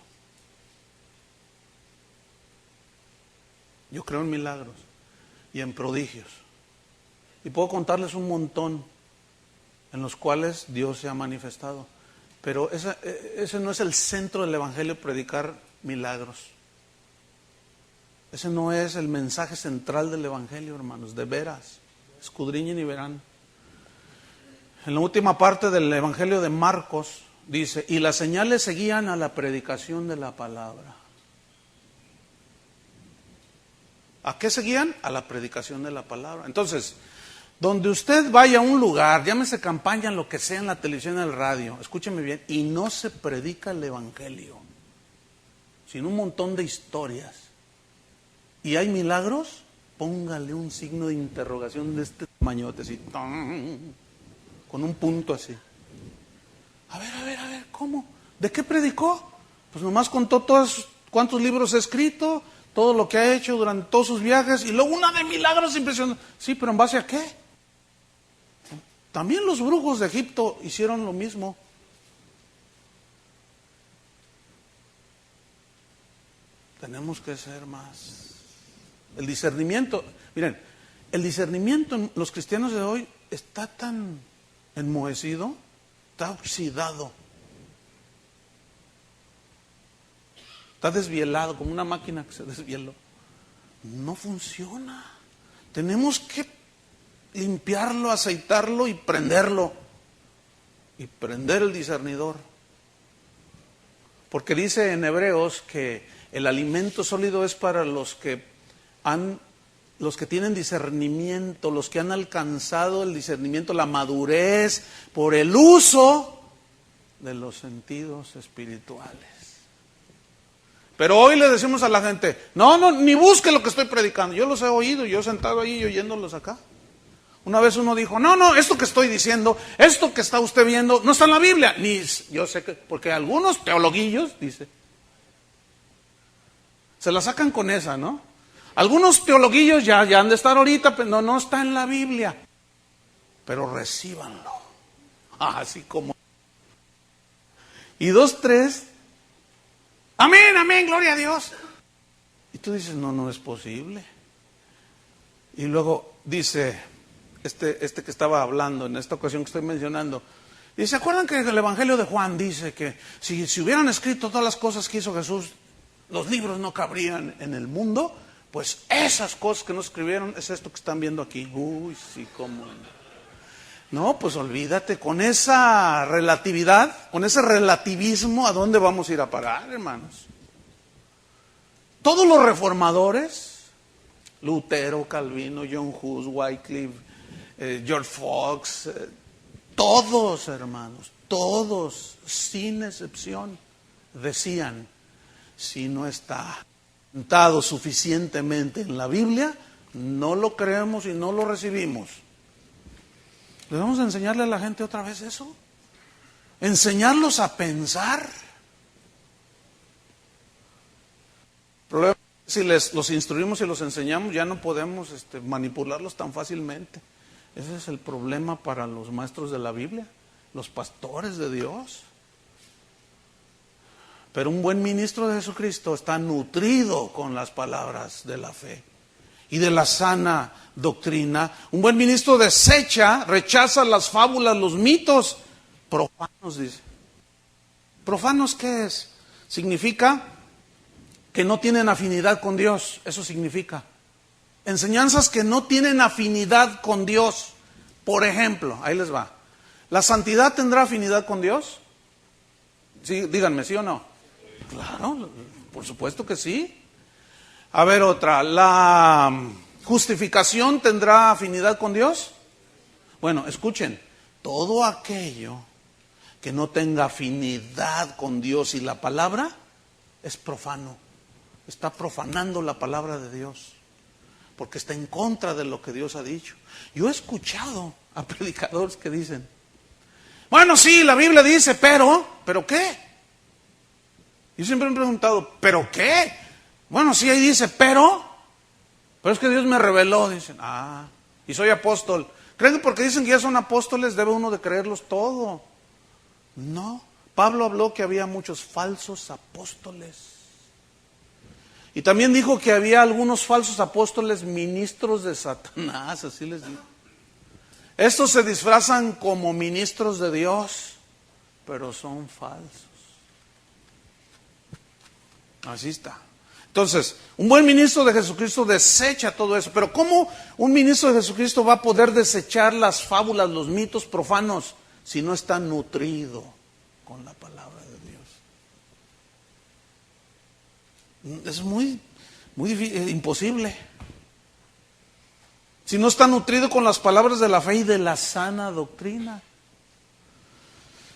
Yo creo en milagros y en prodigios. Y puedo contarles un montón en los cuales Dios se ha manifestado. Pero ese no es el centro del Evangelio, predicar milagros. Ese no es el mensaje central del Evangelio, hermanos, de veras. Escudriñen y verán. En la última parte del Evangelio de Marcos dice, y las señales seguían a la predicación de la palabra. ¿A qué seguían? A la predicación de la palabra. Entonces, donde usted vaya a un lugar, llámese campaña, lo que sea, en la televisión, en el radio, escúcheme bien, y no se predica el Evangelio, sino un montón de historias, y hay milagros, póngale un signo de interrogación de este tamañote, así, con un punto así. A ver, ¿cómo? ¿De qué predicó? Pues nomás contó todos cuántos libros ha escrito, todo lo que ha hecho durante todos sus viajes, y luego una de milagros impresionantes. Sí, pero ¿en base a qué? También los brujos de Egipto hicieron lo mismo. Tenemos que ser más. El discernimiento, miren, el discernimiento en los cristianos de hoy está tan enmohecido, está oxidado, está desvielado, como una máquina que se desvieló. No funciona. Tenemos que limpiarlo, aceitarlo y prenderlo. Y prender el discernidor. Porque dice en Hebreos que el alimento sólido es para los que tienen discernimiento, los que han alcanzado el discernimiento, la madurez por el uso de los sentidos espirituales. Pero hoy le decimos a la gente, no, ni busque lo que estoy predicando. Yo los he oído, yo he sentado ahí oyéndolos acá. Una vez uno dijo, no, esto que estoy diciendo, esto que está usted viendo, no está en la Biblia. Yo sé que, porque algunos teologuillos, dice, se la sacan con esa, ¿no? Algunos teologuillos ya han de estar ahorita, pero no está en la Biblia. Pero recíbanlo. Así como. Y 2, 3. Amén, gloria a Dios. Y tú dices, no es posible. Y luego dice, este que estaba hablando en esta ocasión que estoy mencionando, y se acuerdan que el Evangelio de Juan dice que si hubieran escrito todas las cosas que hizo Jesús, los libros no cabrían en el mundo. Pues esas cosas que no escribieron es esto que están viendo aquí. Uy, sí, cómo. No, pues olvídate, con esa relatividad, con ese relativismo, ¿a dónde vamos a ir a parar, hermanos? Todos los reformadores, Lutero, Calvino, John Hus, Wycliffe, George Fox, todos, hermanos, todos, sin excepción, decían, si no está sentado suficientemente en la Biblia, no lo creemos y no lo recibimos. ¿Debemos enseñarle a la gente otra vez eso? ¿Enseñarlos a pensar? El problema es que si los instruimos y los enseñamos, ya no podemos manipularlos tan fácilmente. Ese es el problema para los maestros de la Biblia, los pastores de Dios. Pero un buen ministro de Jesucristo está nutrido con las palabras de la fe y de la sana doctrina. Un buen ministro rechaza las fábulas, los mitos profanos, dice. ¿Profanos qué es? Significa que no tienen afinidad con Dios, eso significa. Enseñanzas que no tienen afinidad con Dios. Por ejemplo, ahí les va. ¿La santidad tendrá afinidad con Dios? Sí, díganme, ¿sí o no? Claro, por supuesto que sí. A ver, otra. ¿La justificación tendrá afinidad con Dios? Bueno, escuchen. Todo aquello que no tenga afinidad con Dios y la palabra es profano. está profanando la palabra de Dios, porque está en contra de lo que Dios ha dicho. Yo he escuchado a predicadores que dicen, bueno, sí, la Biblia dice, ¿pero qué? Yo siempre me he preguntado, ¿pero qué? Bueno, sí, ahí dice, pero es que Dios me reveló, dicen, y soy apóstol. ¿Creen que porque dicen que ya son apóstoles debe uno de creerlos todo? No, Pablo habló que había muchos falsos apóstoles. Y también dijo que había algunos falsos apóstoles ministros de Satanás, así les digo. Estos se disfrazan como ministros de Dios, pero son falsos. Así está. Entonces, un buen ministro de Jesucristo desecha todo eso. Pero ¿cómo un ministro de Jesucristo va a poder desechar las fábulas, los mitos profanos, si no está nutrido con la palabra de Dios? Es muy difícil, imposible. Si no está nutrido con las palabras de la fe y de la sana doctrina.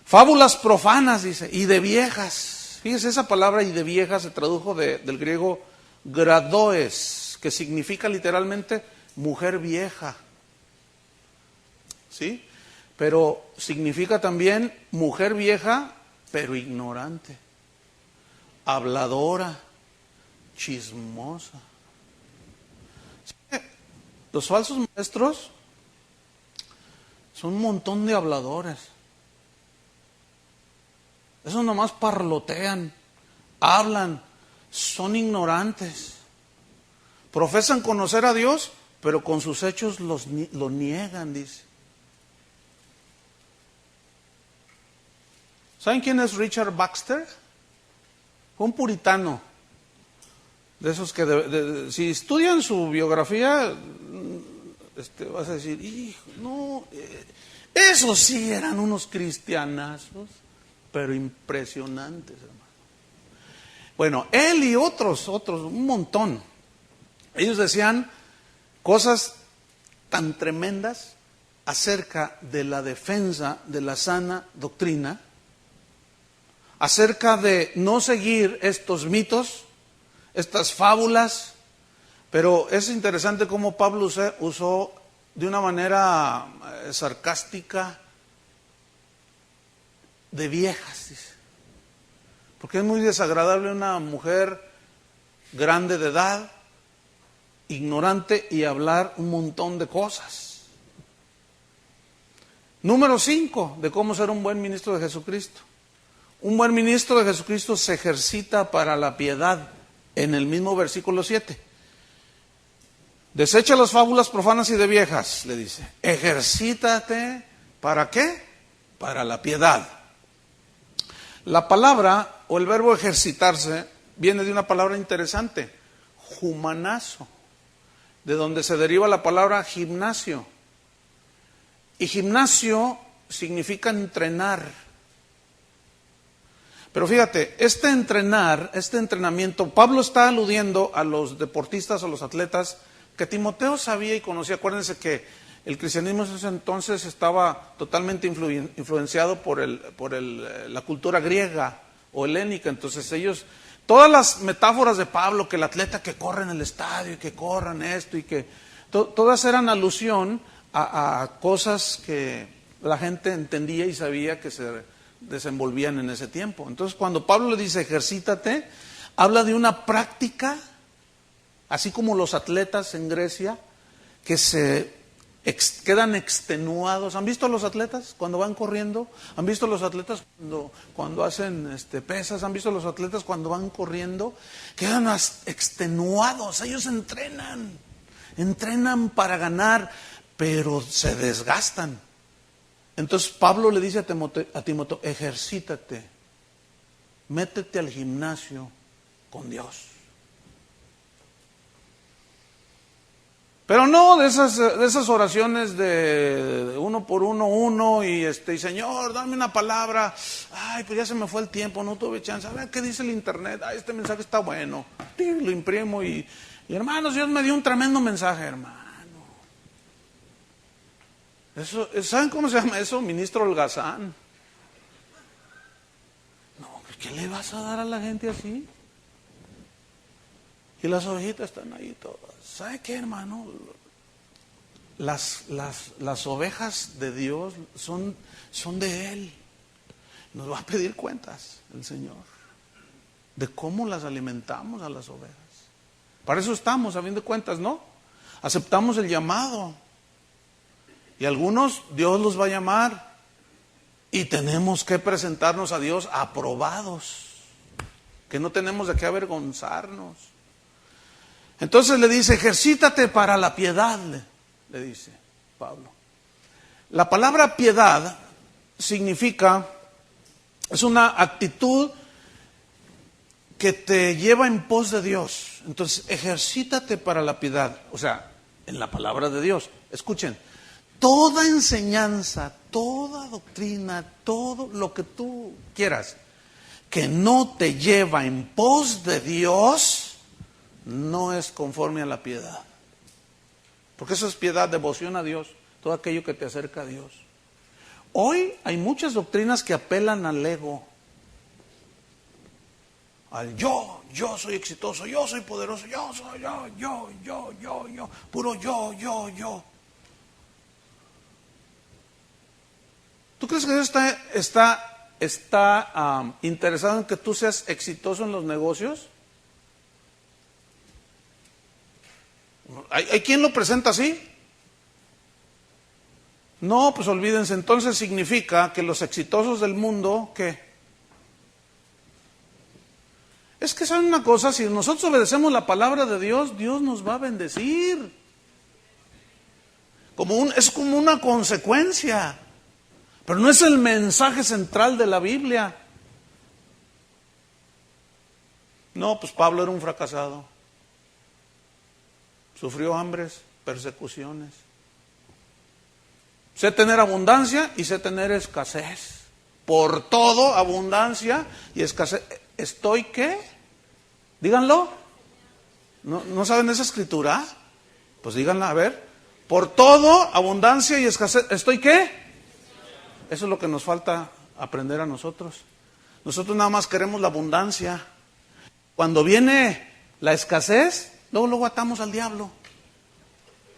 Fábulas profanas, dice, y de viejas. Fíjese, esa palabra y de viejas se tradujo del griego gradoes, que significa literalmente mujer vieja. ¿Sí? Pero significa también mujer vieja, pero ignorante, habladora, chismosa. Los falsos maestros son un montón de habladores. Esos nomás parlotean, hablan, son ignorantes. Profesan conocer a Dios, pero con sus hechos lo niegan, dice. ¿Saben quién es Richard Baxter? Fue un puritano. De esos que si estudian su biografía, vas a decir, hijo, no, esos sí eran unos cristianazos, pero impresionantes, hermano. Bueno, él y otros, un montón. Ellos decían cosas tan tremendas acerca de la defensa de la sana doctrina, acerca de no seguir estos mitos, estas fábulas, pero es interesante cómo Pablo usó de una manera sarcástica de viejas, dice. Porque es muy desagradable una mujer grande de edad, ignorante y hablar un montón de cosas. Número 5 de cómo ser un buen ministro de Jesucristo. Un buen ministro de Jesucristo se ejercita para la piedad. En el mismo versículo 7. Desecha las fábulas profanas y de viejas, le dice. Ejercítate, ¿para qué? Para la piedad. La palabra o el verbo ejercitarse viene de una palabra interesante, humanazo, de donde se deriva la palabra gimnasio. Y gimnasio significa entrenar. Pero fíjate, este entrenamiento, Pablo está aludiendo a los deportistas, a los atletas, que Timoteo sabía y conocía. Acuérdense que el cristianismo en ese entonces estaba totalmente influenciado por la cultura griega o helénica. Entonces ellos, todas las metáforas de Pablo, que el atleta que corre en el estadio y que corran esto y que, todas eran alusión a cosas que la gente entendía y sabía que se desenvolvían en ese tiempo. Entonces cuando Pablo le dice ejercítate, habla de una práctica, así como los atletas en Grecia, que se quedan extenuados. ¿Han visto a los atletas cuando van corriendo? ¿Han visto a los atletas cuando hacen pesas? ¿Han visto a los atletas cuando van corriendo? Quedan extenuados. Ellos entrenan para ganar, pero se desgastan. Entonces Pablo le dice a Timoteo, ejercítate, métete al gimnasio con Dios. Pero no de esas oraciones de uno por uno y Señor, dame una palabra. Ay, pues ya se me fue el tiempo, no tuve chance. A ver qué dice el internet. Ay, este mensaje está bueno. Lo imprimo y hermanos, Dios me dio un tremendo mensaje, hermano. Eso, ¿saben cómo se llama eso? Ministro holgazán. No, ¿qué le vas a dar a la gente así? Y las ovejitas están ahí todas. ¿Sabe qué, hermano? Las ovejas de Dios son de Él. Nos va a pedir cuentas el Señor de cómo las alimentamos a las ovejas. Para eso estamos, a fin de cuentas, ¿no? Aceptamos el llamado. Y algunos Dios los va a llamar. Y tenemos que presentarnos a Dios aprobados. Que no tenemos de qué avergonzarnos. Entonces le dice, ejercítate para la piedad, le dice Pablo. La palabra piedad significa, es una actitud que te lleva en pos de Dios. Entonces, ejercítate para la piedad. O sea, en la palabra de Dios. Escuchen, toda enseñanza, toda doctrina, todo lo que tú quieras, que no te lleva en pos de Dios, no es conforme a la piedad. Porque eso es piedad, devoción a Dios, todo aquello que te acerca a Dios. Hoy hay muchas doctrinas que apelan al ego, al yo soy exitoso, yo soy poderoso, yo soy yo, puro yo. ¿Tú crees que Dios está interesado en que tú seas exitoso en los negocios? ¿Hay quien lo presenta así? No, pues olvídense. Entonces significa que los exitosos del mundo, ¿qué? Es que saben una cosa, si nosotros obedecemos la palabra de Dios, Dios nos va a bendecir. Es como una consecuencia. Pero no es el mensaje central de la Biblia. No, pues Pablo era un fracasado. Sufrió hambres, persecuciones. Sé tener abundancia y sé tener escasez. Por todo, abundancia y escasez. ¿Estoy qué? Díganlo. ¿No saben esa escritura? Pues díganla, a ver. Por todo, abundancia y escasez. ¿Estoy qué? Eso es lo que nos falta aprender a nosotros. Nosotros nada más queremos la abundancia. Cuando viene la escasez, luego atamos al diablo.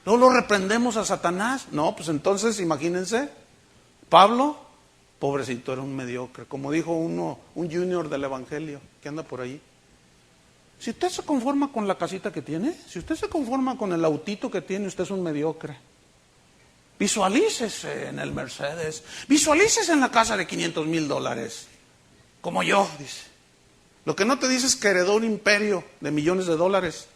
Luego lo reprendemos a Satanás. No, pues entonces imagínense, Pablo, pobrecito, era un mediocre. Como dijo un junior del evangelio que anda por ahí. Si usted se conforma con la casita que tiene, si usted se conforma con el autito que tiene, usted es un mediocre. Visualícese en el Mercedes, visualícese en la casa de $500,000, como yo, dice. Lo que no te dice es que heredó un imperio de millones de dólares.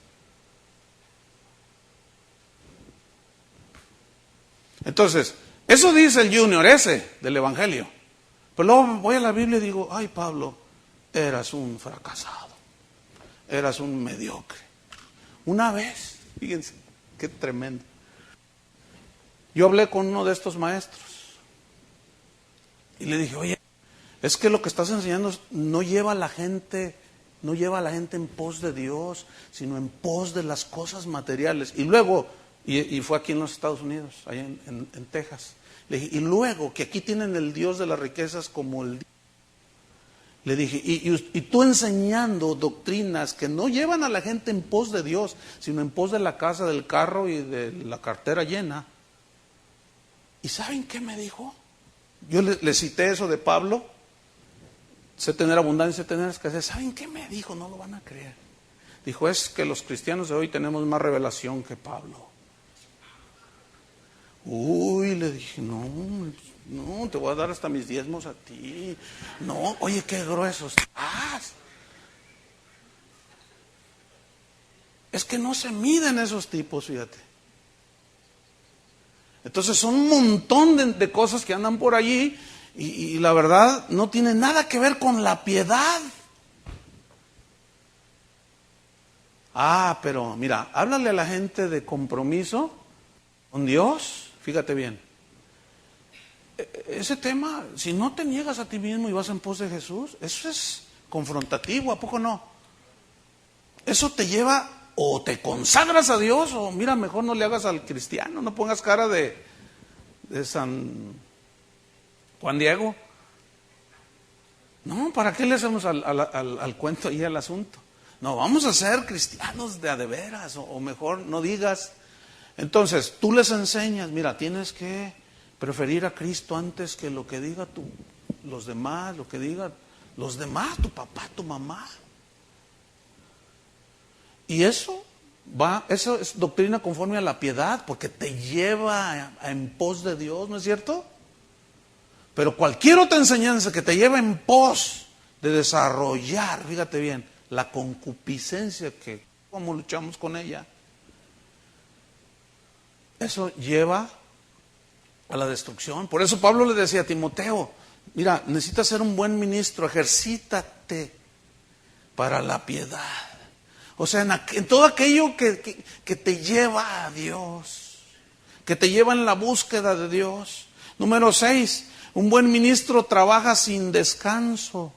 Entonces, eso dice el junior ese del evangelio. Pero luego voy a la Biblia y digo, ay Pablo, eras un fracasado, eras un mediocre. Una vez, fíjense, qué tremendo. Yo hablé con uno de estos maestros y le dije, oye, es que lo que estás enseñando no lleva a la gente en pos de Dios, sino en pos de las cosas materiales. Y luego, y fue aquí en los Estados Unidos, allá en Texas. Le dije, y luego que aquí tienen el Dios de las riquezas como el Dios. Le dije, y tú enseñando doctrinas que no llevan a la gente en pos de Dios, sino en pos de la casa, del carro y de la cartera llena. ¿Y saben qué me dijo? Yo le cité eso de Pablo. Sé tener abundancia, sé tener escasez. ¿Saben qué me dijo? No lo van a creer. Dijo, es que los cristianos de hoy tenemos más revelación que Pablo. Uy, le dije, no, te voy a dar hasta mis diezmos a ti. No, oye, qué grueso estás. Es que no se miden esos tipos, fíjate. Entonces son un montón de cosas que andan por allí y la verdad no tiene nada que ver con la piedad. Pero mira, háblale a la gente de compromiso con Dios, fíjate bien. Ese tema, si no te niegas a ti mismo y vas en pos de Jesús, eso es confrontativo, ¿a poco no? Eso te lleva, o te consagras a Dios, o mira, mejor no le hagas al cristiano, no pongas cara de San Juan Diego. No, ¿para qué le hacemos al cuento y al asunto? No, vamos a ser cristianos de veras, o mejor no digas. Entonces, tú les enseñas, mira, tienes que preferir a Cristo antes que lo que diga los demás, lo que digan los demás, tu papá, tu mamá. Y eso es doctrina conforme a la piedad, porque te lleva en pos de Dios, ¿no es cierto? Pero cualquier otra enseñanza que te lleve en pos de desarrollar, fíjate bien, la concupiscencia, que cómo luchamos con ella, eso lleva a la destrucción. Por eso Pablo le decía a Timoteo, mira, necesitas ser un buen ministro, ejercítate para la piedad. O sea, en todo aquello que te lleva a Dios, que te lleva en la búsqueda de Dios. Número 6, un buen ministro trabaja sin descanso.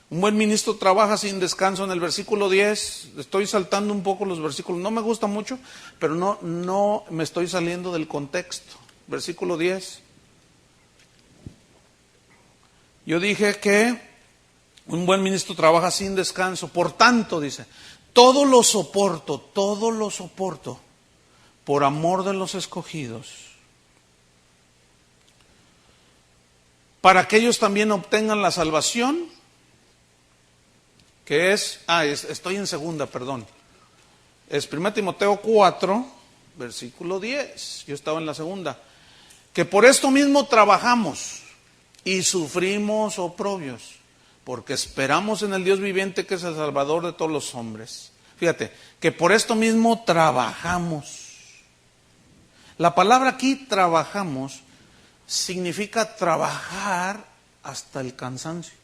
Un buen ministro trabaja sin descanso. En el versículo 10, estoy saltando un poco los versículos, no me gusta mucho, pero no me estoy saliendo del contexto. Versículo 10. Yo dije que un buen ministro trabaja sin descanso. Por tanto, dice, todo lo soporto por amor de los escogidos, para que ellos también obtengan la salvación, que estoy en segunda, perdón. Es 1 Timoteo 4, versículo 10. Yo estaba en la segunda. Que por esto mismo trabajamos y sufrimos oprobios, porque esperamos en el Dios viviente, que es el Salvador de todos los hombres. Fíjate, que por esto mismo trabajamos. La palabra aquí, trabajamos, significa trabajar hasta el cansancio.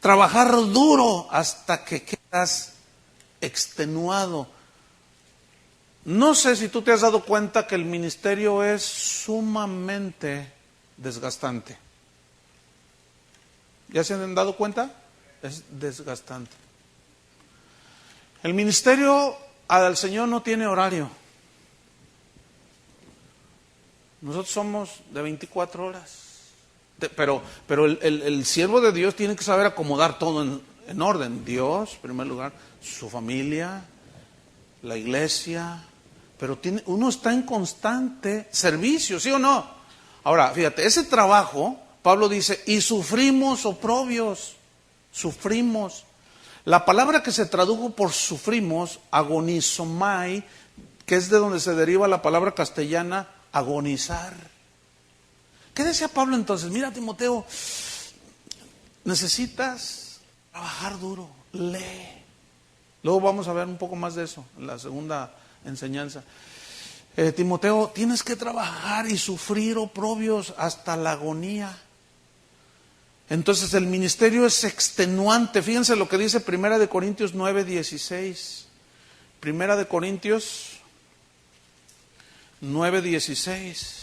Trabajar duro hasta que quedas extenuado. No sé si tú te has dado cuenta que el ministerio es sumamente desgastante. ¿Ya se han dado cuenta? Es desgastante. El ministerio al Señor no tiene horario. Nosotros somos de 24 horas. Pero el siervo de Dios tiene que saber acomodar todo en orden. Dios, en primer lugar, su familia, la iglesia. Pero uno está en constante servicio, ¿sí o no? Ahora, fíjate, ese trabajo, Pablo dice, y sufrimos oprobios. Sufrimos. La palabra que se tradujo por sufrimos, agonizomai, que es de donde se deriva la palabra castellana agonizar. ¿Qué decía Pablo entonces? Mira, Timoteo, necesitas trabajar duro, lee. Luego vamos a ver un poco más de eso en la segunda enseñanza. Timoteo, tienes que trabajar y sufrir oprobios hasta la agonía. Entonces el ministerio es extenuante. Fíjense lo que dice 1 Corintios 9:16. 1 Corintios 9:16.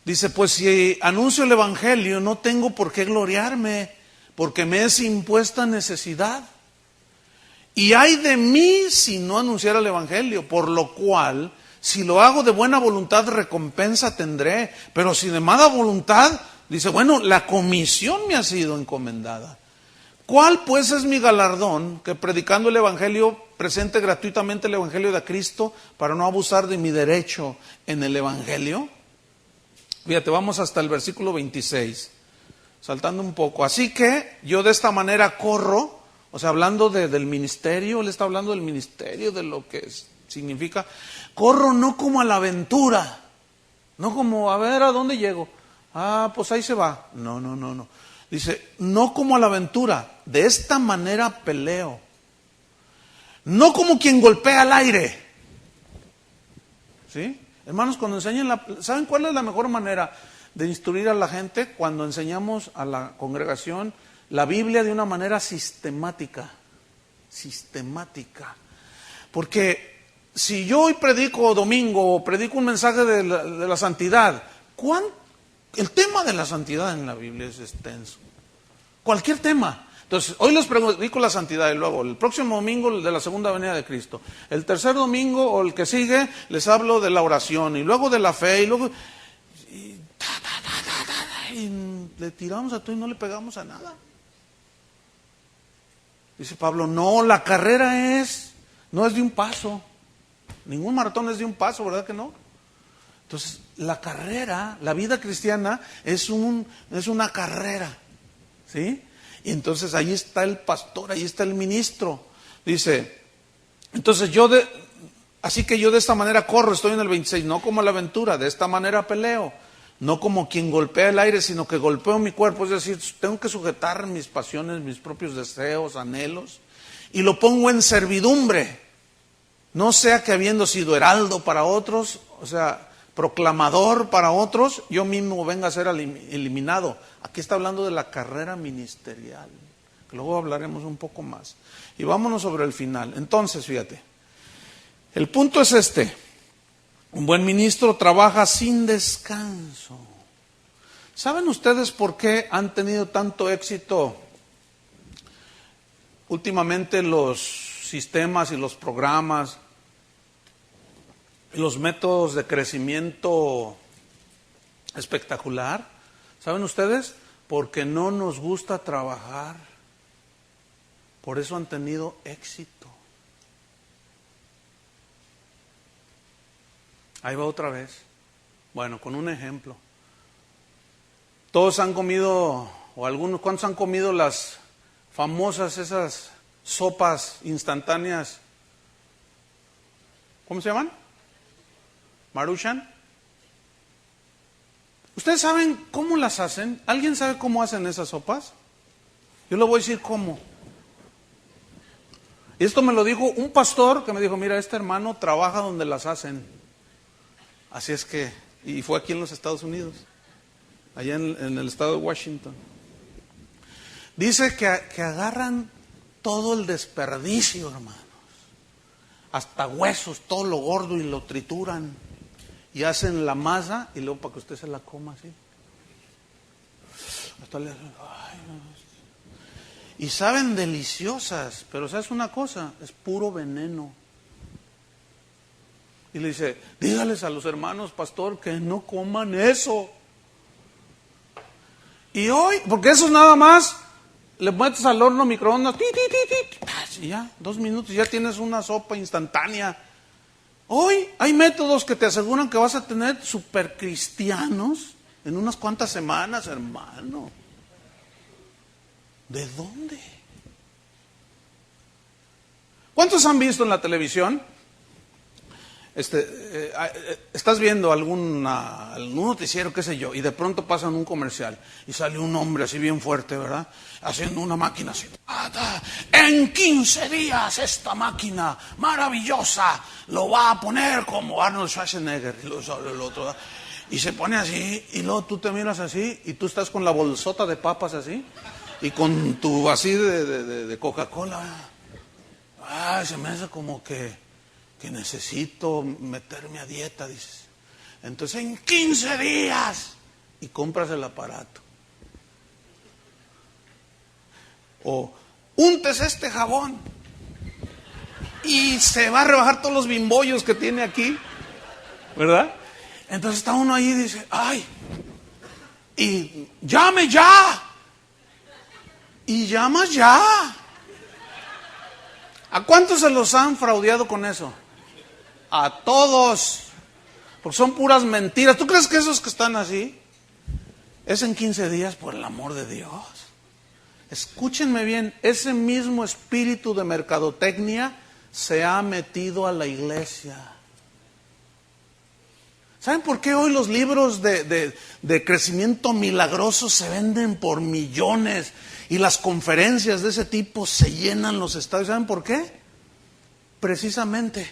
Dice, pues si anuncio el evangelio, no tengo por qué gloriarme, porque me es impuesta necesidad. Y ay de mí si no anunciara el evangelio, por lo cual, si lo hago de buena voluntad, recompensa tendré. Pero si de mala voluntad, dice, bueno, la comisión me ha sido encomendada. ¿Cuál pues es mi galardón? Que predicando el evangelio, presente gratuitamente el evangelio de Cristo, para no abusar de mi derecho en el evangelio. Fíjate, vamos hasta el versículo 26, saltando un poco. Así que yo de esta manera corro, o sea, hablando del ministerio, él está hablando del ministerio, de lo que significa. Corro no como a la aventura, no como, a ver, ¿a dónde llego? Ah, pues ahí se va. No. Dice, no como a la aventura, de esta manera peleo. No como quien golpea al aire. ¿Sí? Hermanos, cuando enseñan, ¿saben cuál es la mejor manera de instruir a la gente? Cuando enseñamos a la congregación la Biblia de una manera sistemática. Sistemática. Porque si yo hoy predico domingo o predico un mensaje de la santidad, el tema de la santidad en la Biblia es extenso. Cualquier tema. Entonces, hoy les predico la santidad y luego el próximo domingo el de la segunda venida de Cristo. El tercer domingo o el que sigue les hablo de la oración y luego de la fe y luego... ay, le tiramos a todo y no le pegamos a nada. Dice Pablo, no, la carrera no es de un paso. Ningún maratón es de un paso, ¿verdad que no? Entonces, la carrera, la vida cristiana es una carrera, ¿sí? Y entonces ahí está el pastor, ahí está el ministro. Dice, entonces así que yo de esta manera corro, estoy en el 26, no como la aventura, de esta manera peleo. No como quien golpea el aire, sino que golpeo mi cuerpo. Es decir, tengo que sujetar mis pasiones, mis propios deseos, anhelos, y lo pongo en servidumbre. No sea que habiendo sido heraldo para otros, o sea, proclamador para otros, yo mismo venga a ser eliminado. Aquí está hablando de la carrera ministerial, que luego hablaremos un poco más. Y vámonos sobre el final. Entonces, fíjate, el punto es este. Un buen ministro trabaja sin descanso. ¿Saben ustedes por qué han tenido tanto éxito últimamente los sistemas y los programas, los métodos de crecimiento espectacular? ¿Saben ustedes? Porque no nos gusta trabajar. Por eso han tenido éxito. Ahí va otra vez. Bueno, con un ejemplo. Todos han comido, o algunos, ¿cuántos han comido las famosas esas sopas instantáneas? ¿Cómo se llaman? Maruchan. ¿Ustedes saben cómo las hacen? ¿Alguien sabe cómo hacen esas sopas? Yo le voy a decir cómo. Y esto me lo dijo un pastor que me dijo, mira, este hermano trabaja donde las hacen. Así es que, y fue aquí en los Estados Unidos, allá en el estado de Washington. Dice que agarran todo el desperdicio, hermanos, hasta huesos, todo lo gordo, y lo trituran, y hacen la masa, y luego para que usted se la coma así. Hasta y saben deliciosas, pero ¿sabes una cosa? Es puro veneno. Y le dice, dígales a los hermanos, pastor, que no coman eso. Y hoy, porque eso es nada más, le metes al horno microondas, y ya, 2 minutos, ya tienes una sopa instantánea. Hoy hay métodos que te aseguran que vas a tener super cristianos en unas cuantas semanas, hermano. ¿De dónde? ¿Cuántos han visto en la televisión? Estás viendo algún noticiero, qué sé yo, y de pronto pasan un comercial y sale un hombre así bien fuerte, ¿verdad? Haciendo una máquina así. En 15 días esta máquina maravillosa lo va a poner como Arnold Schwarzenegger. Y el otro, y se pone así, y luego tú te miras así, y tú estás con la bolsota de papas así, y con tu así de Coca-Cola. Se me hace como que necesito meterme a dieta, dices. Entonces en 15 días y compras el aparato. O untes este jabón y se va a rebajar todos los bimbollos que tiene aquí, ¿verdad? Entonces está uno ahí y dice, ay, y llame ya. Y llamas ya. ¿A cuántos se los han fraudeado con eso? A todos. Porque son puras mentiras. ¿Tú crees que esos que están así es en 15 días? Por el amor de Dios. Escúchenme bien, ese mismo espíritu de mercadotecnia se ha metido a la iglesia. ¿Saben por qué hoy los libros de crecimiento milagroso se venden por millones y las conferencias de ese tipo se llenan los estadios? ¿Saben por qué? Precisamente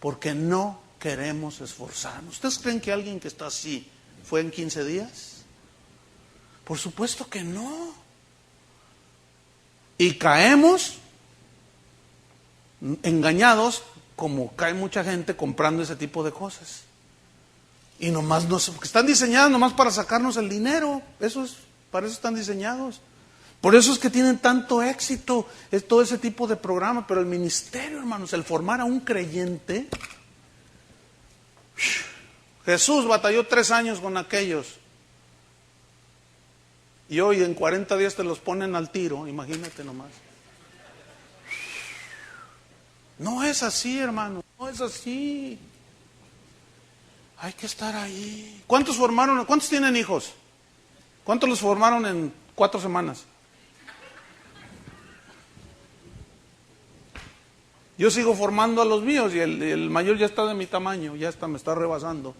porque no queremos esforzarnos. ¿Ustedes creen que alguien que está así fue en 15 días? Por supuesto que no. Y caemos engañados, como cae mucha gente comprando ese tipo de cosas. Y nomás porque están diseñadas nomás para sacarnos el dinero. Para eso están diseñados. Por eso es que tienen tanto éxito todo ese tipo de programas. Pero el ministerio, hermanos, el formar a un creyente. Jesús batalló 3 años con aquellos. Y hoy en 40 días te los ponen al tiro, imagínate nomás. No es así, hermano, no es así. Hay que estar ahí. ¿Cuántos tienen hijos? ¿Cuántos los formaron en 4 semanas? Yo sigo formando a los míos y el mayor ya está de mi tamaño, me está rebasando.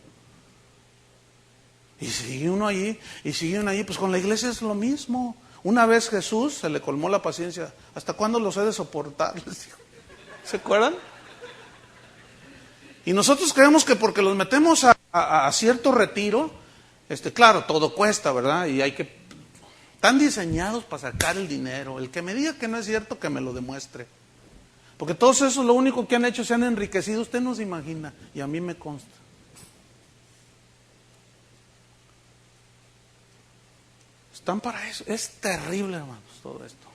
Y sigue uno ahí, pues con la iglesia es lo mismo. Una vez Jesús se le colmó la paciencia. ¿Hasta cuándo los he de soportar? Les dijo. ¿Se acuerdan? Y nosotros creemos que porque los metemos a cierto retiro, claro, todo cuesta, ¿verdad? Y están diseñados para sacar el dinero. El que me diga que no es cierto, que me lo demuestre. Porque todos esos lo único que han hecho, se han enriquecido, usted no se imagina, y a mí me consta. Están para eso. Es terrible, hermanos, todo esto.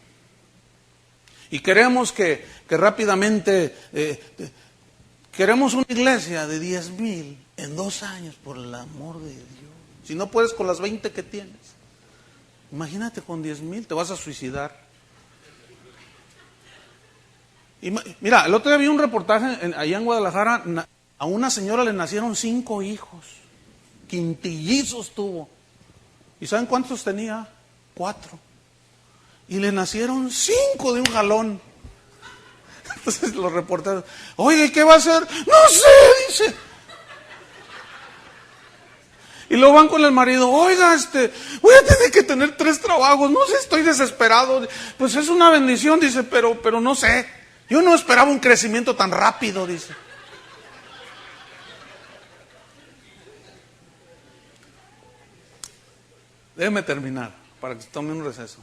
Y queremos que rápidamente, queremos una iglesia de 10,000 en 2 años, por el amor de Dios. Si no puedes con las 20 que tienes, imagínate con 10,000, te vas a suicidar. Y mira, el otro día vi un reportaje allá en Guadalajara, a una señora le nacieron 5 hijos, quintillizos tuvo. ¿Y saben cuántos tenía? 4. Y le nacieron 5 de un jalón. Entonces los reporteros, oye, ¿qué va a hacer? No sé, dice. Y luego van con el marido, oiga, voy a tener que tener 3 trabajos, no sé, estoy desesperado. Pues es una bendición, dice, pero no sé. Yo no esperaba un crecimiento tan rápido, dice. Déjeme terminar, para que tome un receso.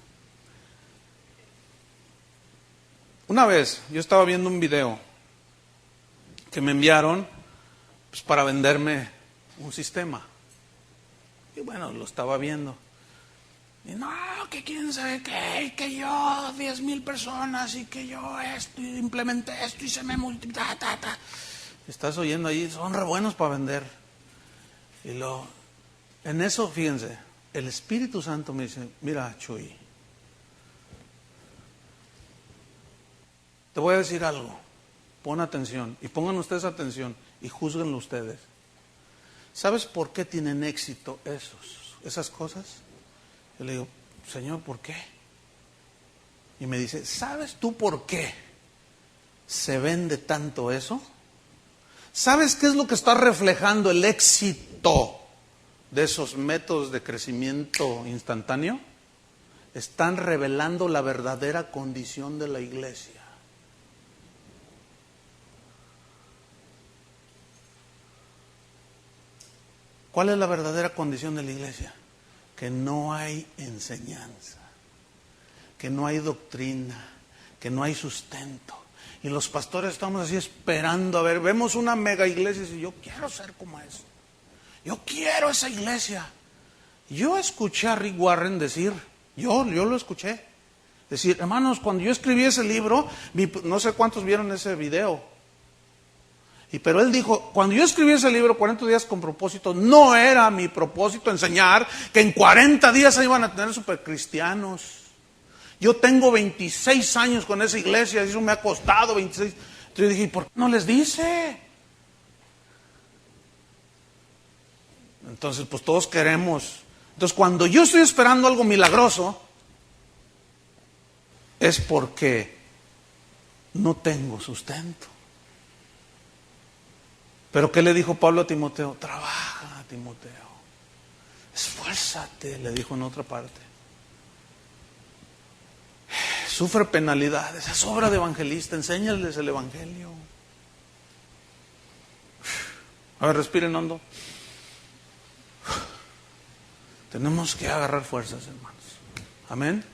Una vez yo estaba viendo un video que me enviaron pues, para venderme un sistema. Y bueno, lo estaba viendo. Y no, que quién sabe qué, que yo 10,000 personas y que yo implementé esto y se me multiplica, Estás oyendo ahí, son re buenos para vender. Y en eso, fíjense, el Espíritu Santo me dice, mira, Chuy, te voy a decir algo, pon atención, y pongan ustedes atención, y júzguenlo ustedes. ¿Sabes por qué tienen éxito esas cosas? Yo le digo, Señor, ¿por qué? Y me dice, ¿sabes tú por qué se vende tanto eso? ¿Sabes qué es lo que está reflejando el éxito de esos métodos de crecimiento instantáneo? Están revelando la verdadera condición de la iglesia. ¿Cuál es la verdadera condición de la iglesia? Que no hay enseñanza, que no hay doctrina, que no hay sustento. Y los pastores estamos así esperando, a ver, vemos una mega iglesia y yo quiero ser como eso. Yo quiero esa iglesia. Yo escuché a Rick Warren decir, yo lo escuché, decir, hermanos, cuando yo escribí ese libro, no sé cuántos vieron ese video. Pero él dijo, cuando yo escribí ese libro, 40 días con propósito, no era mi propósito enseñar que en 40 días se iban a tener supercristianos. Yo tengo 26 años con esa iglesia, eso me ha costado 26. Entonces yo dije, ¿por qué no les dice? Entonces, pues todos queremos. Entonces, cuando yo estoy esperando algo milagroso, es porque no tengo sustento. Pero ¿qué le dijo Pablo a Timoteo? Trabaja, Timoteo. Esfuérzate, le dijo en otra parte. Sufre penalidades, es obra de evangelista, enséñales el evangelio. A ver, respiren hondo. Tenemos que agarrar fuerzas, hermanos. Amén.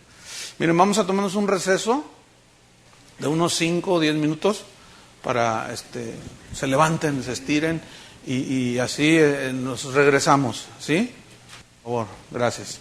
Miren, vamos a tomarnos un receso de unos 5 o 10 minutos para se levanten, se estiren y así nos regresamos, ¿sí? Por favor, gracias.